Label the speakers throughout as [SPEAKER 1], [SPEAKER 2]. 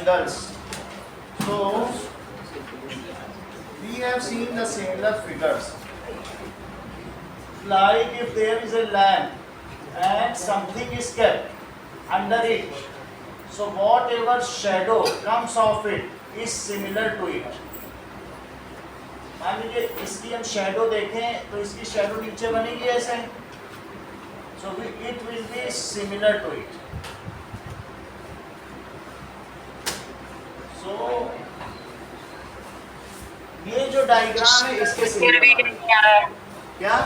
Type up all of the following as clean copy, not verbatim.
[SPEAKER 1] angles. So we have seen the similar figures. Like if there is a lamp and something is kept under it, so whatever shadow comes off it is similar to it. मान लीजिए इसकी हम shadow देखें तो इसकी shadow नीचे बनेगी ऐसे, so it will be similar to it. So ये जो डायग्राम है इसके सिमिलर क्या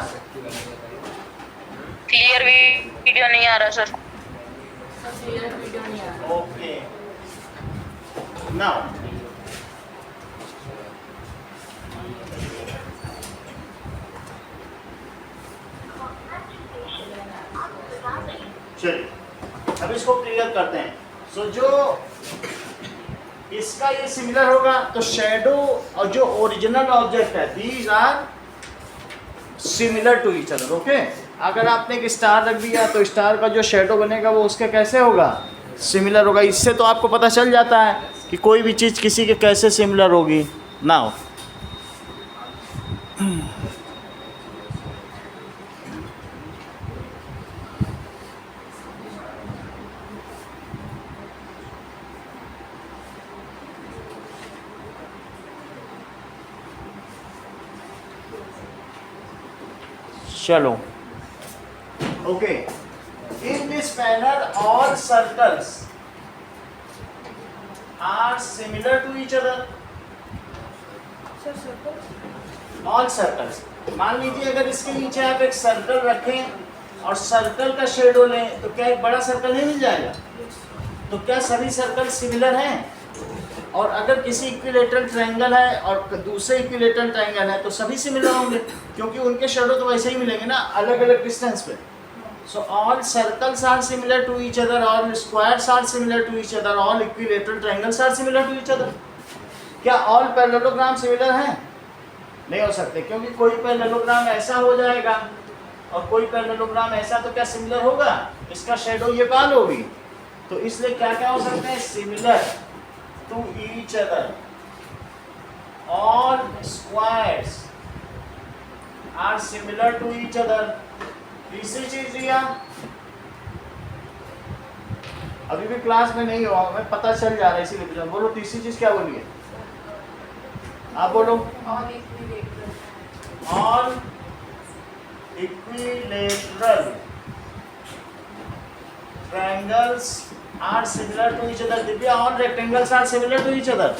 [SPEAKER 2] क्लियर वीडियो नहीं आ रहा सर।
[SPEAKER 1] ओके नाउ चलिए अब इसको क्लियर करते हैं। सो जो इसका ये सिमिलर होगा तो शैडो और जो ओरिजिनल ऑब्जेक्ट है these are similar to each other. Okay, अगर आपने एक स्टार रख दिया तो स्टार का जो शैडो बनेगा वो उसके कैसे होगा, सिमिलर होगा। इससे तो आपको पता चल जाता है कि कोई भी चीज़ किसी के कैसे सिमिलर होगी। नाउ चलो okay, in this manner all circles are similar to each other. All circles, मान लीजिए अगर इसके नीचे आप एक सर्कल रखें और सर्कल का शेडो लें तो क्या एक बड़ा सर्कल नहीं मिल जाएगा? तो क्या सभी सर्कल सिमिलर हैं? और अगर किसी इक्विलेटरल ट्रायंगल है और दूसरे इक्विलेटरल ट्रायंगल है तो सभी सिमिलर होंगे, क्योंकि उनके शेडो तो वैसे ही मिलेंगे ना, अलग अलग डिस्टेंस पे। So all circles are similar to each other, all squares are similar to each other, all equilateral triangles are similar to each other. क्या ऑल पैरेललोग्राम सिमिलर हैं? नहीं हो सकते, क्योंकि कोई पैरेललोग्राम ऐसा हो जाएगा और कोई पैरेललोग्राम ऐसा, तो क्या सिमिलर होगा? इसका शेडो ये पाल होगी। तो इसलिए क्या क्या हो सकते हैं? Similar to each other, all squares are similar to each other। तीसरी चीज दिया, अभी भी क्लास में नहीं हुआ, हमें पता चल जा रहा है इसीलिए पूछा। बोलो तीसरी चीज क्या बोली है? आप बोलो। All equilateral triangles are similar to each other. Divya, all rectangles are similar to each other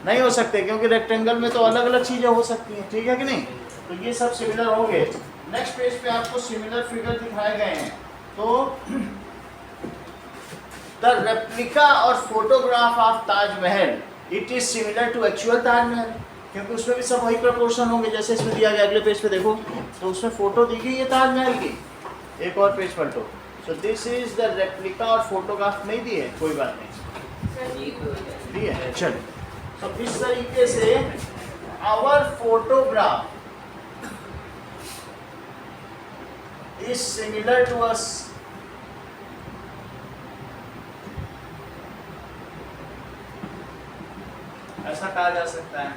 [SPEAKER 1] नहीं हो सकते, क्योंकि रेक्टेंगल में तो अलग अलग चीजें हो सकती हैं, ठीक है कि नहीं? तो ये सब सिमिलर होंगे। नेक्स्ट पेज पे आपको सिमिलर फिगर दिखाए गए हैं। तो द रेप्लिका और photograph of Taj Mahal, it is similar to actual Taj Mahal, क्योंकि उसमें भी सब वही प्रपोर्शन होंगे जैसे इसमें दिया गया। अगले पेज पे देखो तो उसमें फोटो दी गई है ताजमहल की। एक और पेज पलटो। So this is the replica और फोटोग्राफ नहीं दिए, कोई बात नहीं, दी है। चलो, तो इस तरीके से our photograph is similar to us. ऐसा कहा जा सकता है।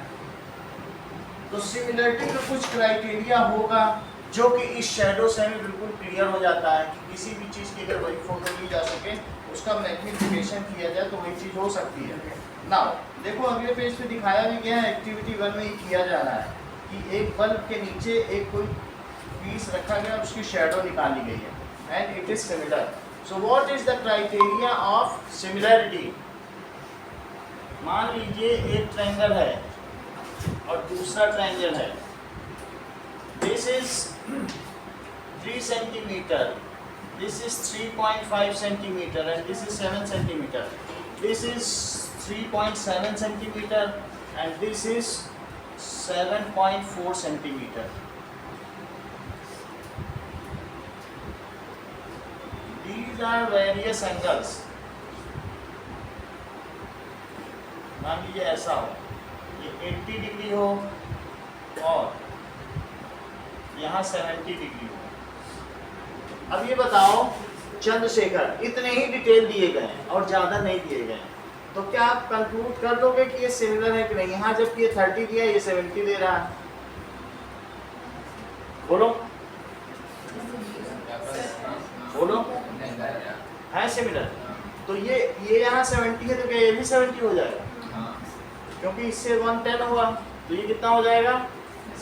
[SPEAKER 1] तो सिमिलरिटी का कुछ क्राइटेरिया होगा जो कि इस शैडो से हमें बिल्कुल क्लियर हो जाता है कि किसी भी चीज़ की अगर वही फोटो ली जा सके, उसका मैग्निफिकेशन किया जाए तो वही चीज़ हो सकती है। नाउ देखो अगले पेज पे दिखाया भी गया है, एक्टिविटी 1 में ही किया जा रहा है कि एक बल्ब के नीचे एक कोई पीस रखा गया और उसकी शैडो निकाली गई है and it is similar. So what is the criteria of similarity? मान लीजिए एक ट्रायंगल है और दूसरा ट्रायंगल है। This is 3 centimetre, this is 3.5 centimeter and this is 7 centimeter. This is 3.7 centimeter and this is 7.4 centimeter. These are various angles. मान लीजिए ऐसा हो, ये 80 डिग्री हो और यहाँ 70 डिग्री हो। अब ये बताओ चंद्रशेखर, इतने ही डिटेल दिए गए हैं और ज़्यादा नहीं दिए गए हैं, तो क्या आप कंक्लूड कर दोगे कि ये सिमिलर है कि नहीं? यहाँ जबकि ये 30 दिया, ये 70 दे रहा है, बोलो बोलो, है सिमिलर? तो ये यहाँ 70 है, तो क्या ये भी 70 हो जाएगा? क्योंकि इससे 110 हुआ, तो ये कितना हो जाएगा?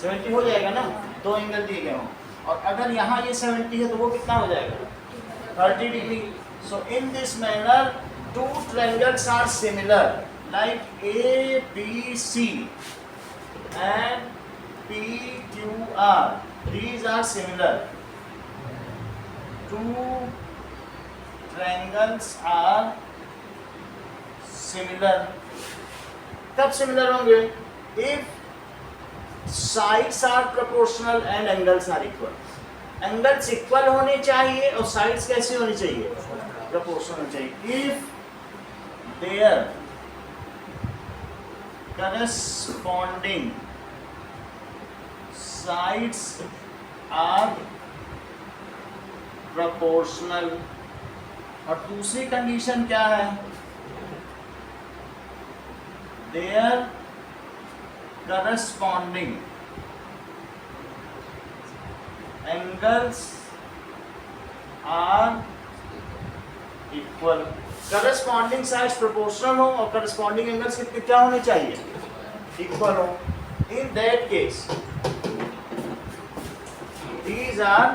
[SPEAKER 1] 70 हो जाएगा ना, दो एंगल दिए गए हों। और अगर यहाँ ये 70 है तो वो कितना हो जाएगा? 30 डिग्री। So in this manner two triangles are similar like A B C and P Q R, these are similar. Two triangles are similar. कब सिमिलर होंगे? If sides are proportional and angles are equal. Angles equal होने चाहिए और sides कैसी होनी चाहिए? Proportional होनी चाहिए. If their corresponding sides are proportional. और दूसरी कंडीशन क्या है? Their corresponding angles are equal. corresponding sides proportional हो और corresponding angles कितने क्या होने चाहिए? Equal हो. In that case these are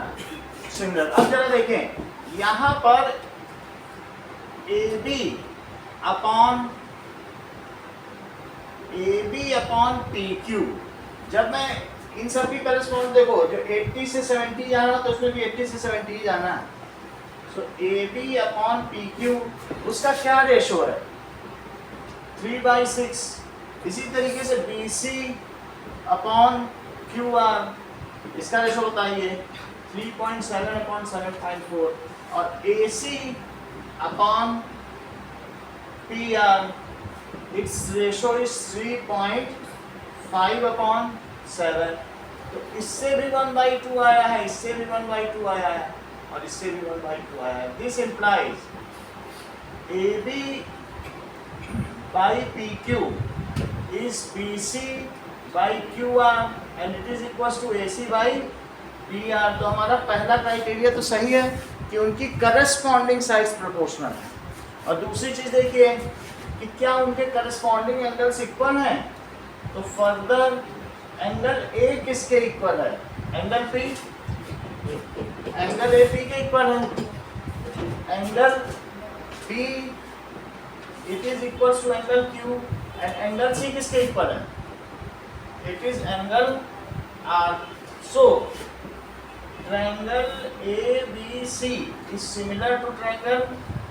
[SPEAKER 1] similar. अब जरा देखें, यहाँ पर AB अपॉन PQ, जब मैं इन सब की करस्पॉन्ड देखो, जो 80 से 70 जाना तो उसमें भी 80 से 70 ही जाना है. सो AB अपॉन PQ उसका क्या रेशो है? 3/6. इसी तरीके से BC अपॉन QR, इसका रेशो बताइए 3.7 अपॉन 7.4. और AC upon PR, it's ratio is 3.5 upon 7. तो इससे भी 1/2 आया है, इससे भी 1/2 आया है और इससे भी 1/2 आया है. This implies AB by PQ is BC by QR and it is equals to AC by PR. तो हमारा पहला क्राइटेरिया तो सही है कि उनकी करस्पॉन्डिंग साइड्स प्रोपोर्शनल है. और दूसरी चीज देखिए कि क्या उनके करस्पॉन्डिंग एंगल्स इक्वल हैं. तो फर्दर एंगल A किसके इक्वल है? एंगल P, एंगल AP के इक्वल है. Angle B it is equals to angle Q and angle C किसके इक्वल है? It is angle R. So triangle ABC is similar to triangle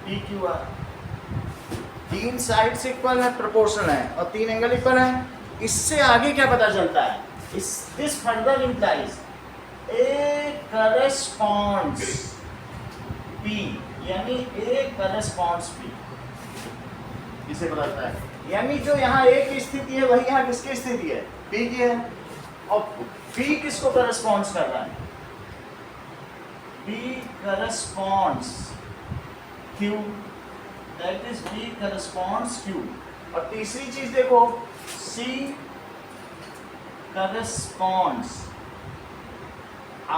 [SPEAKER 1] PQR. तीन sides equal है, proportional है और तीन angle equal है. इससे आगे क्या पता चलता है? This further implies A corresponds P, यानी A corresponds P. इसे बताता है, यानी जो यहाँ A की स्थिति है वही यहाँ किसकी स्थिति है? P की है. और P किसको करस्पॉन्ड्स कर रहा है? B corresponds Q, that is B corresponds Q. और तीसरी चीज देखो, C corresponds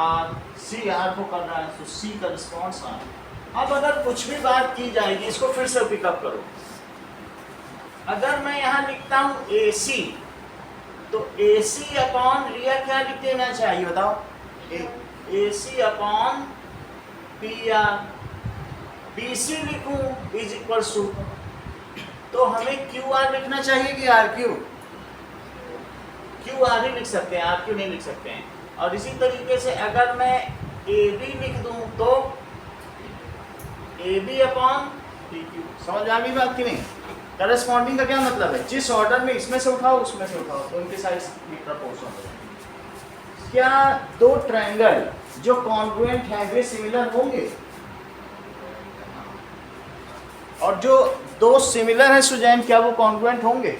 [SPEAKER 1] R. C R को कर रहा है तो C corresponds R. अब अगर कुछ भी बात की जाएगी, इसको फिर से पिकअप करो. अगर मैं यहाँ लिखता हूँ AC, तो AC अपॉन रिया क्या लिख देना चाहिए बताओ? AC upon PR. BC लिखूं इज इक्वल टू, तो हमें QR लिखना चाहिए कि RQ? QR ही लिख सकते हैं, RQ नहीं लिख सकते हैं. और इसी तरीके से अगर मैं AB लिख दूं तो AB अपॉन PQ. समझ आ गई बात कि नहीं? करस्पॉन्डिंग का क्या मतलब है? जिस ऑर्डर में इसमें से उठाओ उसमें से उठाओ तो उनके साइज भी प्रोपोर्शनल होंगे. क्या दो ट्रायंगल जो कॉन्ग्रुएंट हैं वे सिमिलर होंगे? और जो दो सिमिलर है सुजैन, क्या वो कॉन्ग्रुएंट होंगे?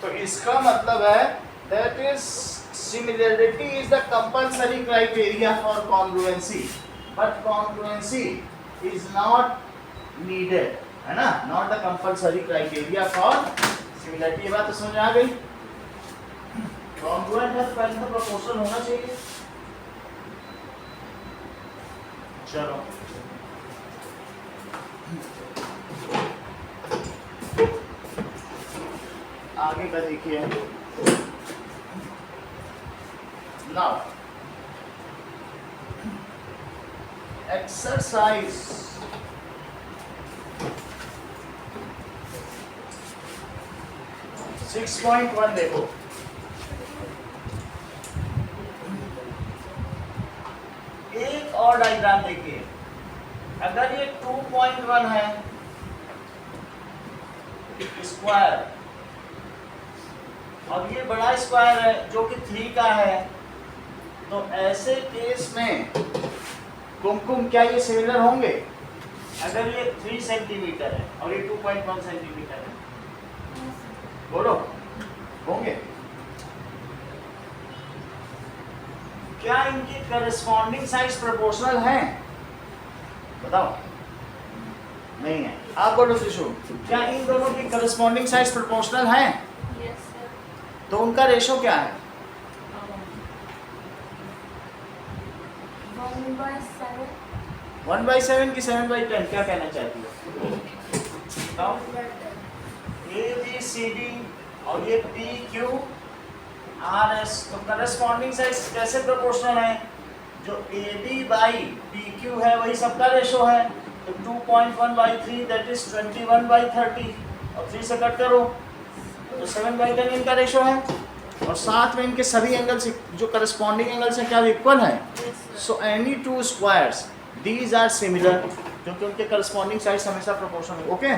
[SPEAKER 1] तो इसका मतलब है that is similarity is the compulsory criteria for congruency, but congruency is not needed. है ना, not the compulsory criteria for similarity. ये बात तो समझ आ गई। कॉन्ग्रुएंट है तो पहले तो प्रोपोर्शनल होना चाहिए। चलो आगे का देखिए। नाउ एक्सरसाइज 6.1 देखो। एक और डायग्राम देखिए। अगर ये 2.1 है स्क्वायर और ये बड़ा स्क्वायर है जो कि 3 का है, तो ऐसे केस में कुमकुम क्या ये सिमिलर होंगे? अगर ये 3 सेंटीमीटर है और ये 2.1 सेंटीमीटर है, बोलो होंगे? क्या इनकी करस्पॉन्डिंग साइज प्रोपोर्शनल है? बताओ। नहीं है। आप बोलो त्रिशु, क्या इन दोनों की करस्पॉन्डिंग साइज प्रोपोर्शनल है?
[SPEAKER 3] Yes, sir.
[SPEAKER 1] तो उनका रेशो क्या है?
[SPEAKER 3] 1/7.
[SPEAKER 1] 1/7 की 7/10? क्या कहना चाहती हो? बताओ। ए बी सी डी और ये पी क्यू आर एस, तो करस्पॉन्डिंग साइज कैसे प्रोपोर्शनल है? जो A B by P Q है वही सबका रेशो है, तो 2.1/3 दैट इज 21/30 और 3 से कट करो तो 7/10 इनका रेशो है। और साथ में इनके सभी एंगल्स जो करस्पॉन्डिंग एंगल्स हैं क्या इक्वल है? So any two squares these are similar, क्योंकि उनके करस्पॉन्डिंग साइड्स हमेशा प्रोपोर्शनल। ओके।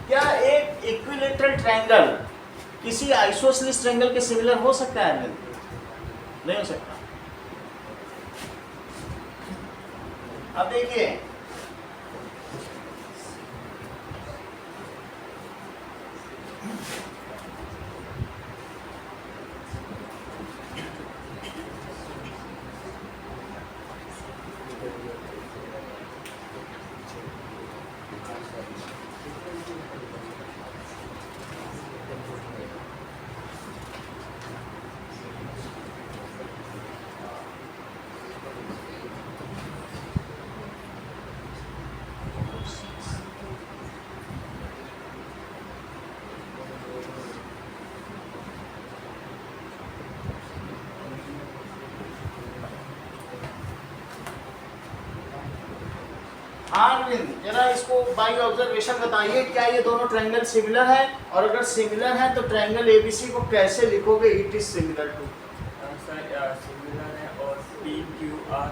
[SPEAKER 1] क्या एक इक्विलेटरल ट्रायंगल किसी आइसोसेलेस ट्रायंगल के सिमिलर हो सकता है? नहीं हो सकता। अब देखिए आर्विन, जरा इसको बाई ऑब्जर्वेशन बताइए, क्या ये दोनों ट्रायंगल सिमिलर है? और अगर सिमिलर है तो ट्रायंगल एबीसी को कैसे लिखोगे? It is similar to.
[SPEAKER 4] Similar है और PQR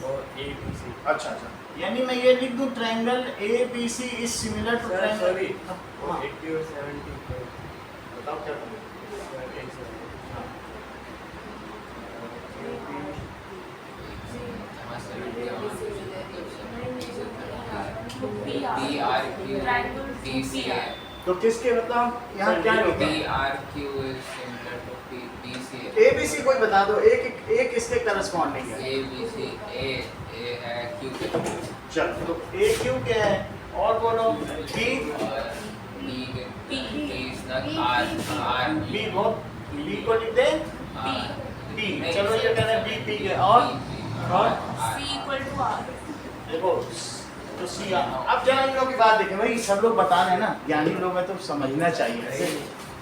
[SPEAKER 4] और ABC।
[SPEAKER 1] अच्छा अच्छा, यानी मैं ये लिख दूं triangle ABC is similar to triangle.
[SPEAKER 4] Sorry,
[SPEAKER 1] हाँ
[SPEAKER 4] 80 और 70
[SPEAKER 1] बताओ क्या करूं? तो किसके मतलब यहाँ क्या लिखा है? एबीसी कोई बता दो, एक इसके करस्पॉन्डिंग है। चलो तो ए क्यू क्या है? और बोलो बी बहुत बी को लिख दे बी। चलो ये कह रहे हैं बी पी के और
[SPEAKER 3] C equal to R.
[SPEAKER 1] देखो तो सी। अब जरा इन लोगों की बात देखें, भाई सब लोग बता रहे हैं ना, ज्ञानी लोग हैं तो समझना चाहिए ऐसे।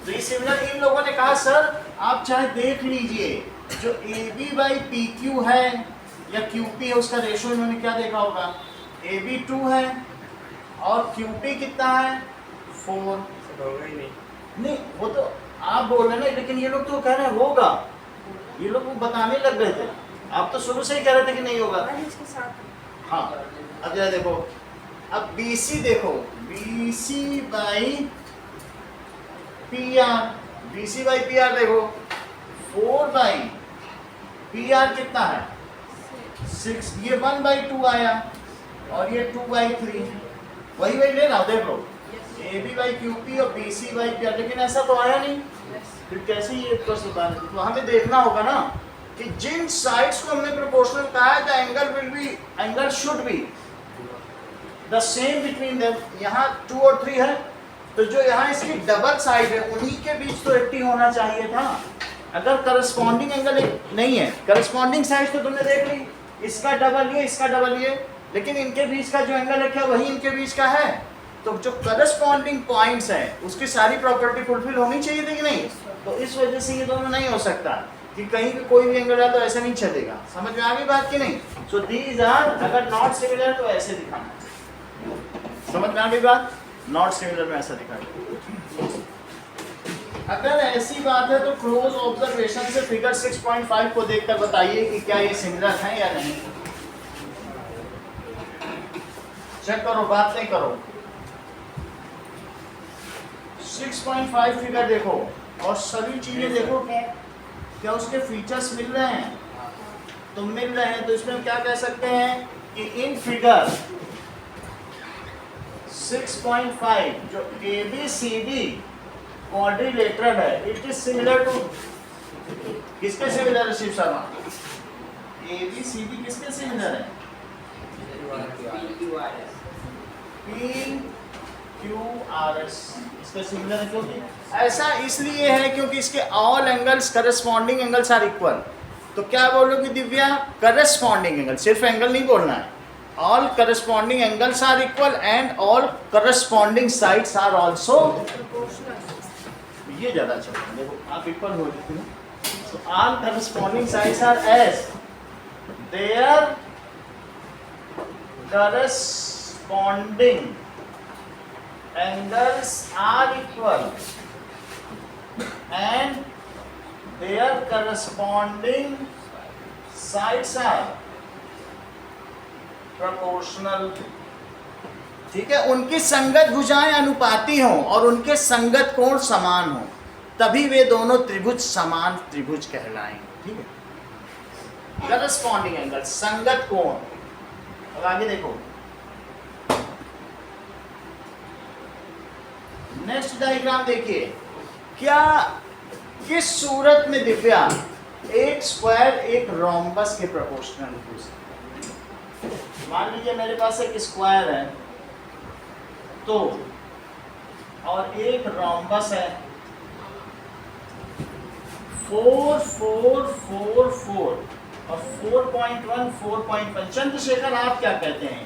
[SPEAKER 1] तो ये सिमिलर इन लोगों ने कहा सर आप चाहे देख लीजिए जो A B by P Q है या क्यू पी है उसका रेशो इन्होंने क्या देखा होगा? ए बी 2 है और क्यू पी कितना है? 4।
[SPEAKER 4] होगा ही नहीं।
[SPEAKER 1] नहीं वो तो आप बोल रहे हैं ना, लेकिन ये लोग तो कह रहे हैं होगा। ये लोग बताने लग गए थे, आप तो शुरू से ही कह रहे थे कि नहीं होगा।
[SPEAKER 3] इसके साथ
[SPEAKER 1] हाँ अब जरा देखो, अब BC देखो, BC by PR, BC by PR देखो 4/PR कितना है? 6। ये 1/2 आया और ये 2/3, वही ले रहा देख लो AB बाई QP और BC बाई PR, लेकिन ऐसा तो आया नहीं। फिर कैसे ये प्रश्न बता रहे? तो हमें देखना होगा ना कि जिन साइड्स को हमने प्रोपोर्शनल कहा है the angle will be, angle should be the same between them, यहाँ 2 और 3 है, तो जो यहाँ इसकी डबल साइड है उन्हीं के बीच तो 80 होना चाहिए था। अगर करस्पॉन्डिंग एंगल नहीं है, करस्पॉन्डिंग साइड तो तुमने देख ली, इसका डबल ये, इसका डबल ये, लेकिन इनके बीच का जो एंगल है क्या वही इनके बीच का है, तो जो करस्पॉन्डिंग पॉइंट्स हैं उसकी सारी प्रॉपर्टी फुलफिल होनी चाहिए थी कि नहीं, तो इस वजह से ये दोनों नहीं हो सकता कि कहीं भी कोई भी एंगल है तो ऐसे नहीं चलेगा। समझ में आ गई बात कि नहीं? सो दीज आर, अगर नॉट सिमिलर तो ऐसे दिखाना। समझ में आ गई बात? नॉट सिमिलर में ऐसा दिखाना। अगर ऐसी बात है तो क्लोज ऑब्जर्वेशन से फिगर 6.5 को देखकर बताइए कि क्या ये सिमिलर है या नहीं। चेक करो, बात नहीं करो। 6.5 फिगर देखो और सभी चीजें देखो कि क्या उसके फीचर्स मिल रहे हैं, तो मिल रहे हैं, तो इसमें हम क्या कह सकते हैं कि इन फिगर 6.5 जो ABCD क्वाड्रिलेटरल है, इट इज सिमिलर टू, किसके सिमिलर है शिव शर्मा? ABCD किसके सिमिलर है? PQRS इसका सिमिलर है। क्योंकि ऐसा इसलिए है क्योंकि इसके all angles corresponding angles are equal. तो क्या बोलोगी दिव्या? करस्पॉन्डिंग एंगल, सिर्फ एंगल नहीं बोलना है, all corresponding angles are equal and all corresponding sides are also, ये ज्यादा अच्छा है। देखो आप इक्वल हो जाते हैं, तो all corresponding sides are as their corresponding angles are equal and their corresponding sides are proportional। ठीक है, उनकी संगत भुजाएं अनुपाती हों और उनके संगत कोण समान हों, तभी वे दोनों त्रिभुज समान त्रिभुज कहलाएंगे। ठीक है, करस्पॉन्डिंग एंगल, संगत कोण। अब आगे देखो, नेक्स्ट डायग्राम देखिए, क्या किस सूरत में दिव्या एक स्क्वायर एक रोम्बस के प्रोपोर्शनल हो सकता है? मान लीजिए मेरे पास एक स्क्वायर है तो, और एक रोम्बस है 4 4 4 4 और 4.1 4.1। चंद्रशेखर आप क्या कहते हैं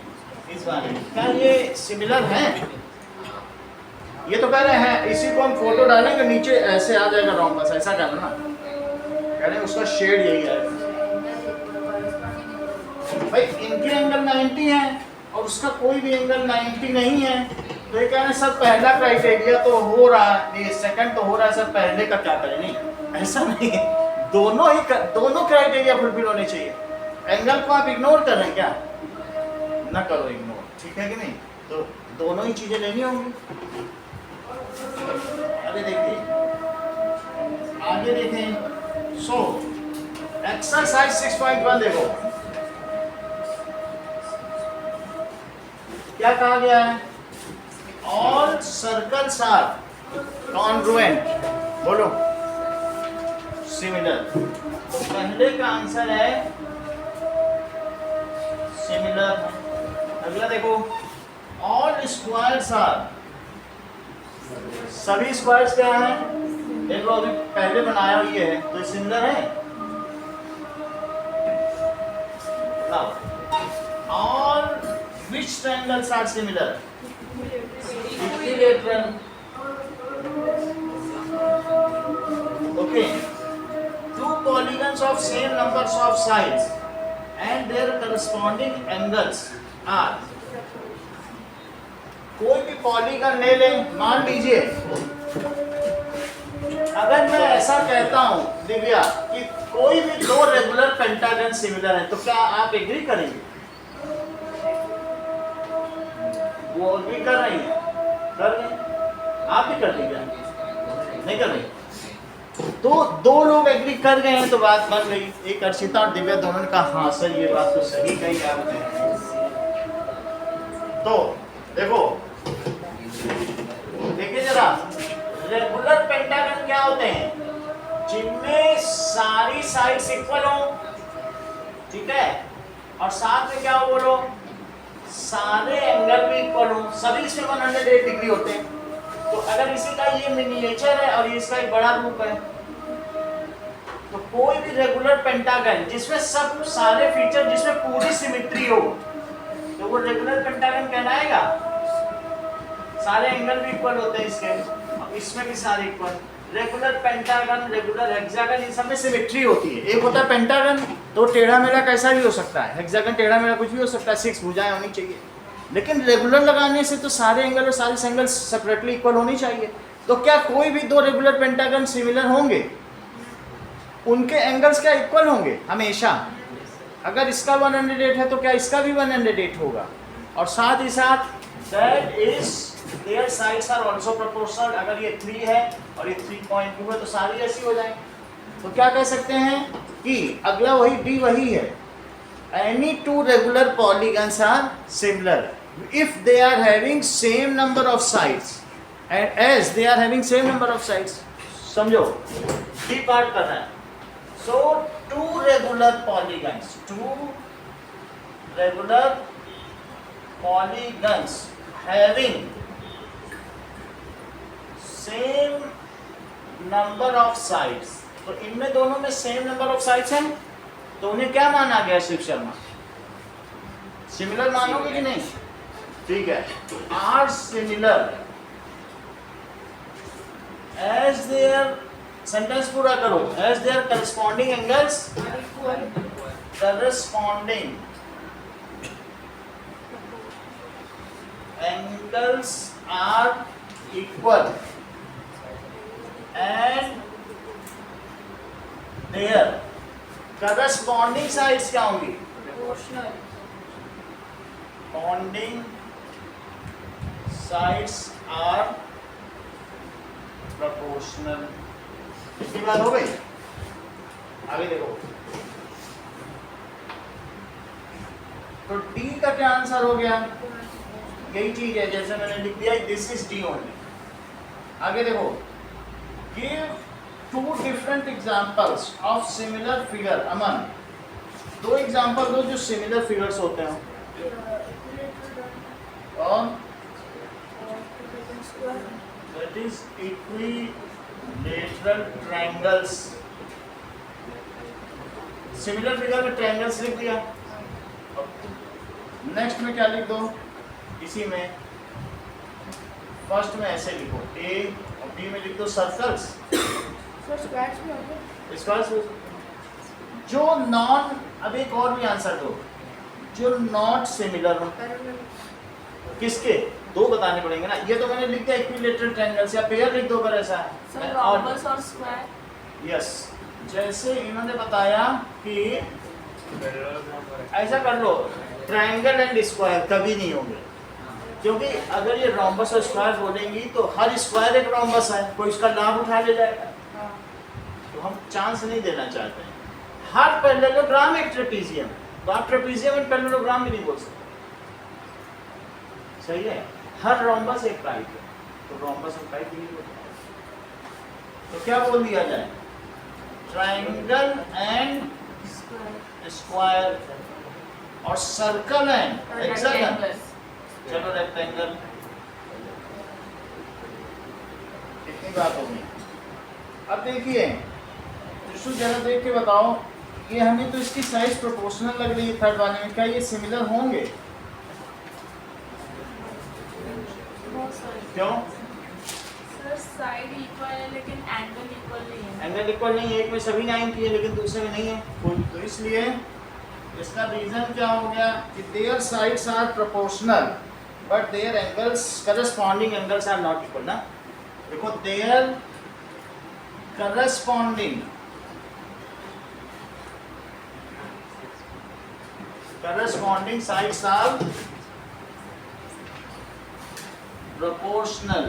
[SPEAKER 1] इस बारे में, क्या ये सिमिलर है? ये तो कह रहे हैं इसी को हम फोटो डालेंगे नीचे ऐसे आ जाएगा रोम्बस, ऐसा कह रहे ना, कह रहे हैं उसका शेड यही है। भाई इनके एंगल 90 है और उसका कोई भी एंगल 90 नहीं है, तो ये कह रहे हैं सर पहला क्राइटेरिया तो हो रहा है, ये सेकंड तो हो रहा है, सर पहले का क्या करें? नहीं, ऐसा नहीं है, दोनों क्राइटेरिया फुलफिल होने चाहिए। एंगल को आप इग्नोर कर रहे हैं क्या? ना करो इग्नोर, ठीक है कि नहीं? तो दोनों ही चीजें लेनी होंगी। अरे देखिए आगे देखें, सो एक्सरसाइज 6.1 देखो क्या कहा गया है, ऑल सर्कल्स आर कॉन्ग्रुएंट, बोलो सिमिलर। तो पहले का आंसर है सिमिलर। अगला देखो, ऑल स्क्वायर्स आर, सभी स्क्वायर्स क्या हैं? देखो अभी पहले बनाया हुआ ये है तो सिमिलर है। All which triangles are similar? Equilateral. Okay, two polygons of same numbers of sides and their corresponding angles are. कोई भी पॉलीगन ले लें, मान लीजिए अगर मैं ऐसा कहता हूं दिव्या कि कोई भी दो रेगुलर पेंटागन सिमिलर है, तो क्या आप एग्री करेंगे? वो एग्री कर रही है, कर रहे, आप भी कर देंगे? नहीं कर रहे? तो दो लोग एग्री कर गए हैं तो बात बन गई। एक अर्शिता और दिव्या दोनों ने कहा हाँ सर ये बात तो सही कही आपने। तो देखो देखिए जरा, रेगुलर पेंटागन क्या होते हैं? जिनमें सारी साइड्स इक्वल हो, ठीक है, और साथ में क्या हो बोलो, सारे एंगल भी इक्वल हो, सभी इसमें 108 डिग्री होते हैं। तो अगर इसी का ये मिनिएचर है और इसका एक बड़ा रूप है, तो कोई भी रेगुलर पेंटागन जिसमें सब सारे फीचर जिसमें पूरी सिमेट्री हो, तो वो रेगुलर पेंटागन कहलाएगा। सारे एंगल भी इक्वल होते हैं इसके, और इसमें भी सारे equal. Regular pentagon, regular hexagon, इन सब में सिमेट्री होती है। एक होता है पेंटागन, तो टेढ़ा मेढ़ा कैसा भी हो सकता है। हेक्सागन टेढ़ा मेढ़ा कुछ भी हो सकता है, 6 भुजाएं होनी चाहिए। लेकिन रेगुलर लगाने से तो सारे एंगल और सारे एंगल सेपरेटली इक्वल होनी चाहिए। तो क्या कोई भी दो रेगुलर पेंटागन सिमिलर होंगे? उनके एंगल्स क्या इक्वल होंगे हमेशा? अगर इसका 108 है तो क्या इसका भी 108 होगा? और साथ ही साथ that is their sides are also proportional. अगर ये 3 है और ये 3.2 है तो सारी ऐसी हो जाएंगी। तो क्या कह सकते हैं कि अगला वही डी वही है, any two regular polygons are similar if they are having same number of sides and as they are having same number of sides। समझो डी पार्ट कर रहा है। so two regular polygons having same number of sides, तो इनमें दोनों में same number of sides हैं, तो उन्हें क्या माना गया शिव शर्मा? सिमिलर मानोगे कि नहीं? ठीक है। Are similar as their, sentence पूरा करो, as their corresponding angles are equal and their corresponding sides क्या होंगी? corresponding sides are proportional। इसकी बात हो गई? आगे देखो, तो डी का क्या आंसर हो गया? यही चीज है जैसे मैंने लिख दिया, दिस इज डी ओनली। आगे देखो, give 2 different examples of similar figure Aman. 2 example दो जो सिमिलर फिगर्स होते हैं। और that is equilateral triangles। Similar figure में ट्रायंगल्स लिख दिया। नेक्स्ट में क्या लिख दो? इसी में फर्स्ट में ऐसे लिखो, ए और बी में लिख दो सर्कल्स। स्क्वायर्स जो नॉन, अब एक और भी आंसर दो, जो नॉट सिमिलर हो। किसके? 2 बताने पड़ेंगे ना। ये तो मैंने लिख दिया इक्विलेटरल ट्रायंगल्स, या पेयर लिख दो अगर ऐसा है।
[SPEAKER 3] रोम्बस और स्क्वायर।
[SPEAKER 1] यस, जैसे इन्होंने बताया कि ऐसा कर लो, ट्रायंगल एंड स्क्वायर कभी नहीं होंगे, क्योंकि अगर ये रोम्बस और स्क्वायर बोलेंगी तो हर स्क्वायर एक रोम्बस है, कोई इसका लाभ उठा ले जाएगा। तो हम चांस नहीं देना चाहते हैं। हर पैरेललोग्राम एक ट्रेपीजियम, तो आप ट्रेपीजियम एंड पैरेललोग्राम भी नहीं बोल सकते। सही है, हर रोम्बस एक राइट है, तो रोम्बस और राइट नहीं होता। तो क्या बोल दिया जाए? ट्रायंगल एंड स्क्वायर, और सर्कल एंड हेक्सागन। चलो रेक्टेंगल, इतनी बात होगी। अब देखिए जरा देख के बताओ, ये हमें तो इसकी साइज प्रोपोर्शनल लग रही है थर्ड वाले में, क्या ये सिमिलर होंगे? क्यों?
[SPEAKER 3] सर साइड इक्वल है लेकिन एंगल इक्वल नहीं है।
[SPEAKER 1] एंगल इक्वल नहीं है, एक में सभी 9 की है लेकिन दूसरे में नहीं है कोई। तो इसलिए इसका रीजन क्या हो गया कि their sides are proportional but their angles, corresponding angles are not equal ना। देखो, their corresponding sides are proportional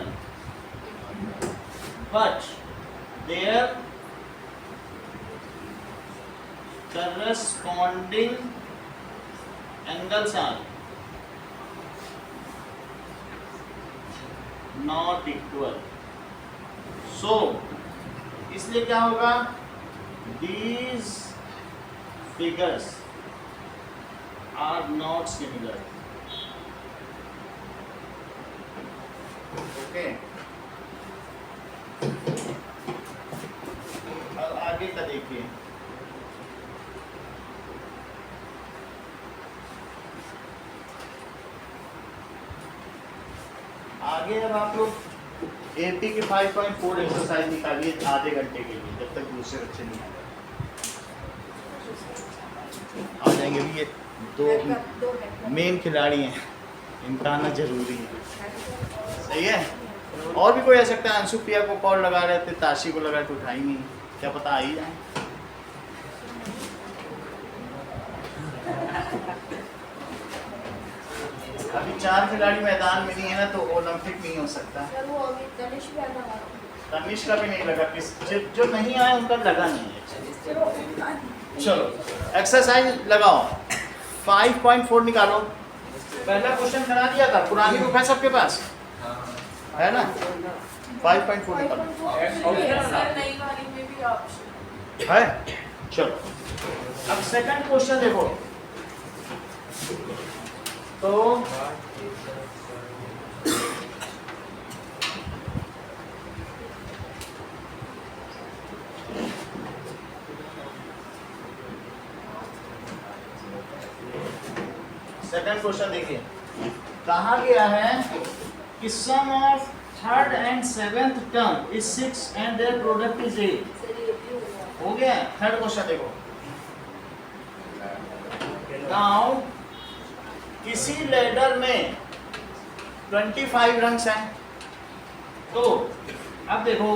[SPEAKER 1] but their corresponding angles are not equal। so इसलिए क्या होगा? these figures are not similar। Okay, अब आगे का देखिए। आगे अब आप लोग एपी के 5.4 एक्सरसाइज निकालिए आधे घंटे के लिए, जब तक दूसरे बच्चे नहीं आ जाएंगे। भी ये दो मेन खिलाड़ी हैं, इनका आना जरूरी है। सही है। और भी कोई आ सकता है। अंशु प्रिया को कॉल लगा रहे थे, ताशी को लगा तो उठाई नहीं, क्या पता आ ही जाए। अभी 4 खिलाड़ी मैदान में नहीं है ना, तो ओलंपिक नहीं हो सकता। तनिष का भी नहीं लगा, जो नहीं आए उनका लगा नहीं है। चलो एक्सरसाइज लगाओ, 5.4 निकालो। पहला क्वेश्चन करा दिया था, पुरानी बुक है सबके पास, है ना? 5.4 निकालो है। चलो अब सेकंड क्वेश्चन देखो। तो सेकंड क्वेश्चन देखिए, कहा गया है कि sum of third and seventh term is 6 and their product is 8। हो गया। थर्ड क्वेश्चन देखो। नाउ किसी लेडर में 25 रंग्स हैं, तो अब देखो,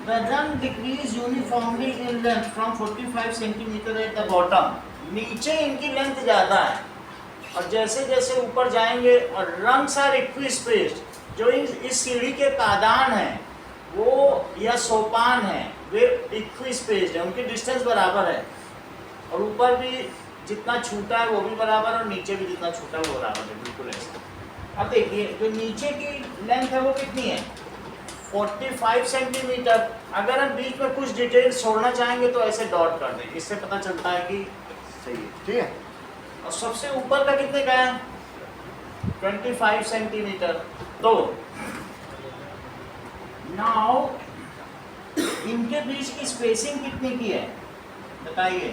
[SPEAKER 1] the rung decrease uniformly in length from 45 centimetre at the bottom। नीचे इनकी लेंथ ज़्यादा है, और जैसे जैसे ऊपर जाएंगे, और रंग्स आर इक्विस्पेस्ड, जो इस सीढ़ी के पादान हैं वो या सोपान है, वे इक्विस्पेस्ड है, उनकी डिस्टेंस बराबर है, और ऊपर भी जितना छूटा है वो भी बराबर, और नीचे भी जितना छूटा है वो बराबर है, बिल्कुल ऐसा। अब देखिए, जो नीचे की लेंथ है वो कितनी है? 45 सेंटीमीटर। अगर हम बीच में कुछ डिटेल्स छोड़ना चाहेंगे तो ऐसे डॉट कर दें, इससे पता चलता है कि सही है। ठीक है। और सबसे ऊपर का कितने का है? 25 सेंटीमीटर। तो नाउ इनके बीच की स्पेसिंग कितनी की है बताइए?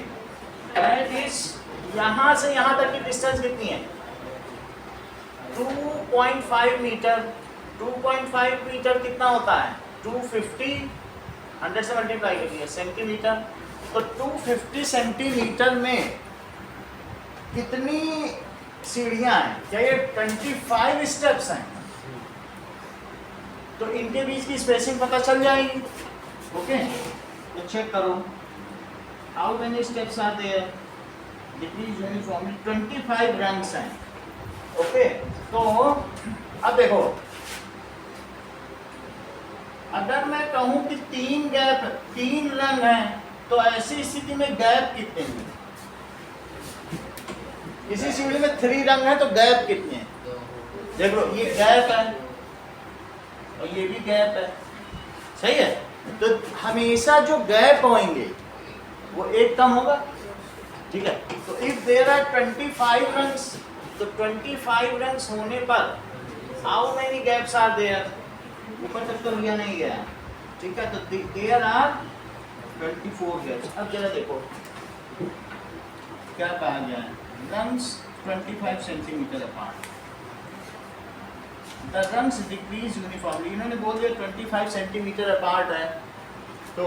[SPEAKER 1] दैट इज, यहाँ से यहाँ तक की डिस्टेंस कितनी है? 2.5 मीटर। 2.5 मीटर कितना होता है? 250, 100 से मल्टीप्लाई करिए, सेंटीमीटर। तो 250 सेंटीमीटर में कितनी सीढ़ियाँ हैं? क्या ये 25 स्टेप्स हैं? तो इनके बीच की स्पेसिंग पता चल जाएगी। ओके, तो चेक करो, how many steps are there? Decrease uniformly 25 rungs हैं। ओके, तो अब देखो, अगर मैं कहूं कि 3 रंग हैं, तो ऐसी स्थिति में गैप कितने हैं? इसी सीढ़ी में 3 रंग हैं, तो गैप कितने हैं? देख लो, ये गैप है और ये भी गैप है। सही है। तो हमेशा जो गैप होंगे वो एक कम होगा। ठीक है। तो इफ देयर आर 25 रंग्स, तो 25 रंग्स होने पर how many gaps are there? ऊपर तक तो लिया नहीं गया। ठीक है। तो देयर आर 24 गैप्स। अब जरा देखो क्या कहा गया है। Rungs 25 centimetre apart, the rungs decrease uniformly. इन्होंने बोल दिया 25 सेंटीमीटर अपार्ट है, तो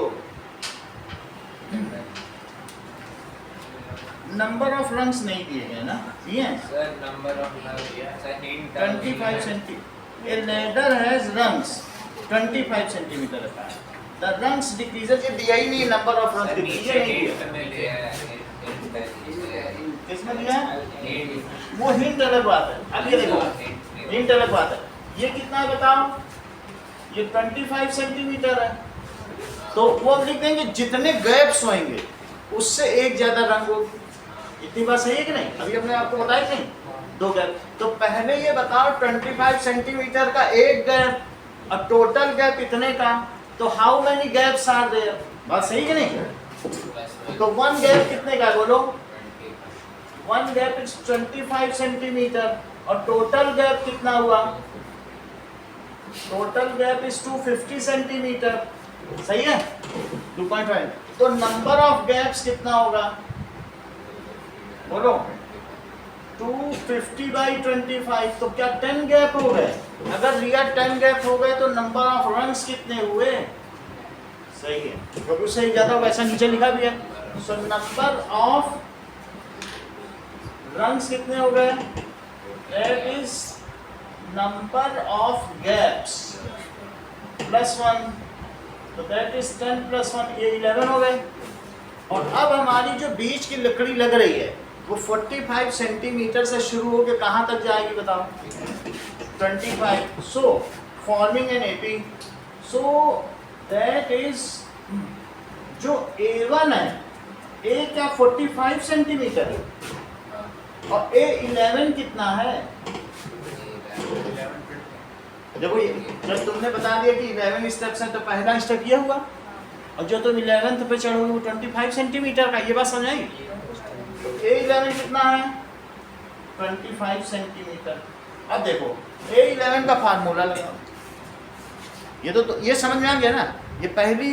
[SPEAKER 1] नंबर ऑफ रंग्स नहीं दिए गए ना? दिए
[SPEAKER 5] sir number of sir hint
[SPEAKER 1] 25 centimetre. A ladder has rungs 25 centimetre apart, the rungs decreases. ये दिया ही नहीं नंबर ऑफ रंग्स, दिया नहीं दिया। किसमें दिया? वो हिंट अलग बात है। अब ये देखो, हिंट अलग बात है। ये कितना है बताओ? ये 25 सेंटीमीटर है, तो वो अब लिख देंगे जितने गैप्स होंगे उससे एक ज्यादा रंग होगी। इतनी बात सही है कि नहीं? अभी हमने आपको बताया नहीं, 2 गैप। तो पहले ये बताओ 25 सेंटीमीटर का एक गैप और टोटल गैप इतने का, तो how many gaps are there? बात सही कि नहीं? तो 1 गैप कितने का बोलो? 1 गैप इज 25 सेंटीमीटर, और टोटल गैप कितना हुआ? टोटल गैप इज 250 सेंटीमीटर, सही है 2.5। तो नंबर ऑफ गैप्स कितना होगा बोलो 250/25, तो क्या 10 गैप हो गए? अगर रियल 10 गैप हो गए तो नंबर ऑफ रंग्स कितने हुए? सही है, क्योंकि उससे ज्यादा वैसा नीचे लिखा भी है। सो नंबर ऑफ रंग्स कितने हो गए? That is number of gaps +1, तो दैट इज 10 + 1, ये 11 हो गए। और अब हमारी जो बीच की लकड़ी लग रही है वो 45 सेंटीमीटर से शुरू होकर कहाँ तक जाएगी बताओ? 25। So forming an AP, so that is जो A1 है, A क्या 45 सेंटीमीटर है और A11 कितना है? देखो ये जब तुमने बता दिया कि 11 स्टेप्स हैं तो पहला स्टेप ये हुआ, और जो तुम 11th पे चढ़ोगे वो 25 सेंटीमीटर का, ये बात समझ आई? तो A11 कितना है? 25 सेंटीमीटर। अब देखो A11 का फार्मूला लगाओ, ये तो ये समझ में आ गया ना, ये पहली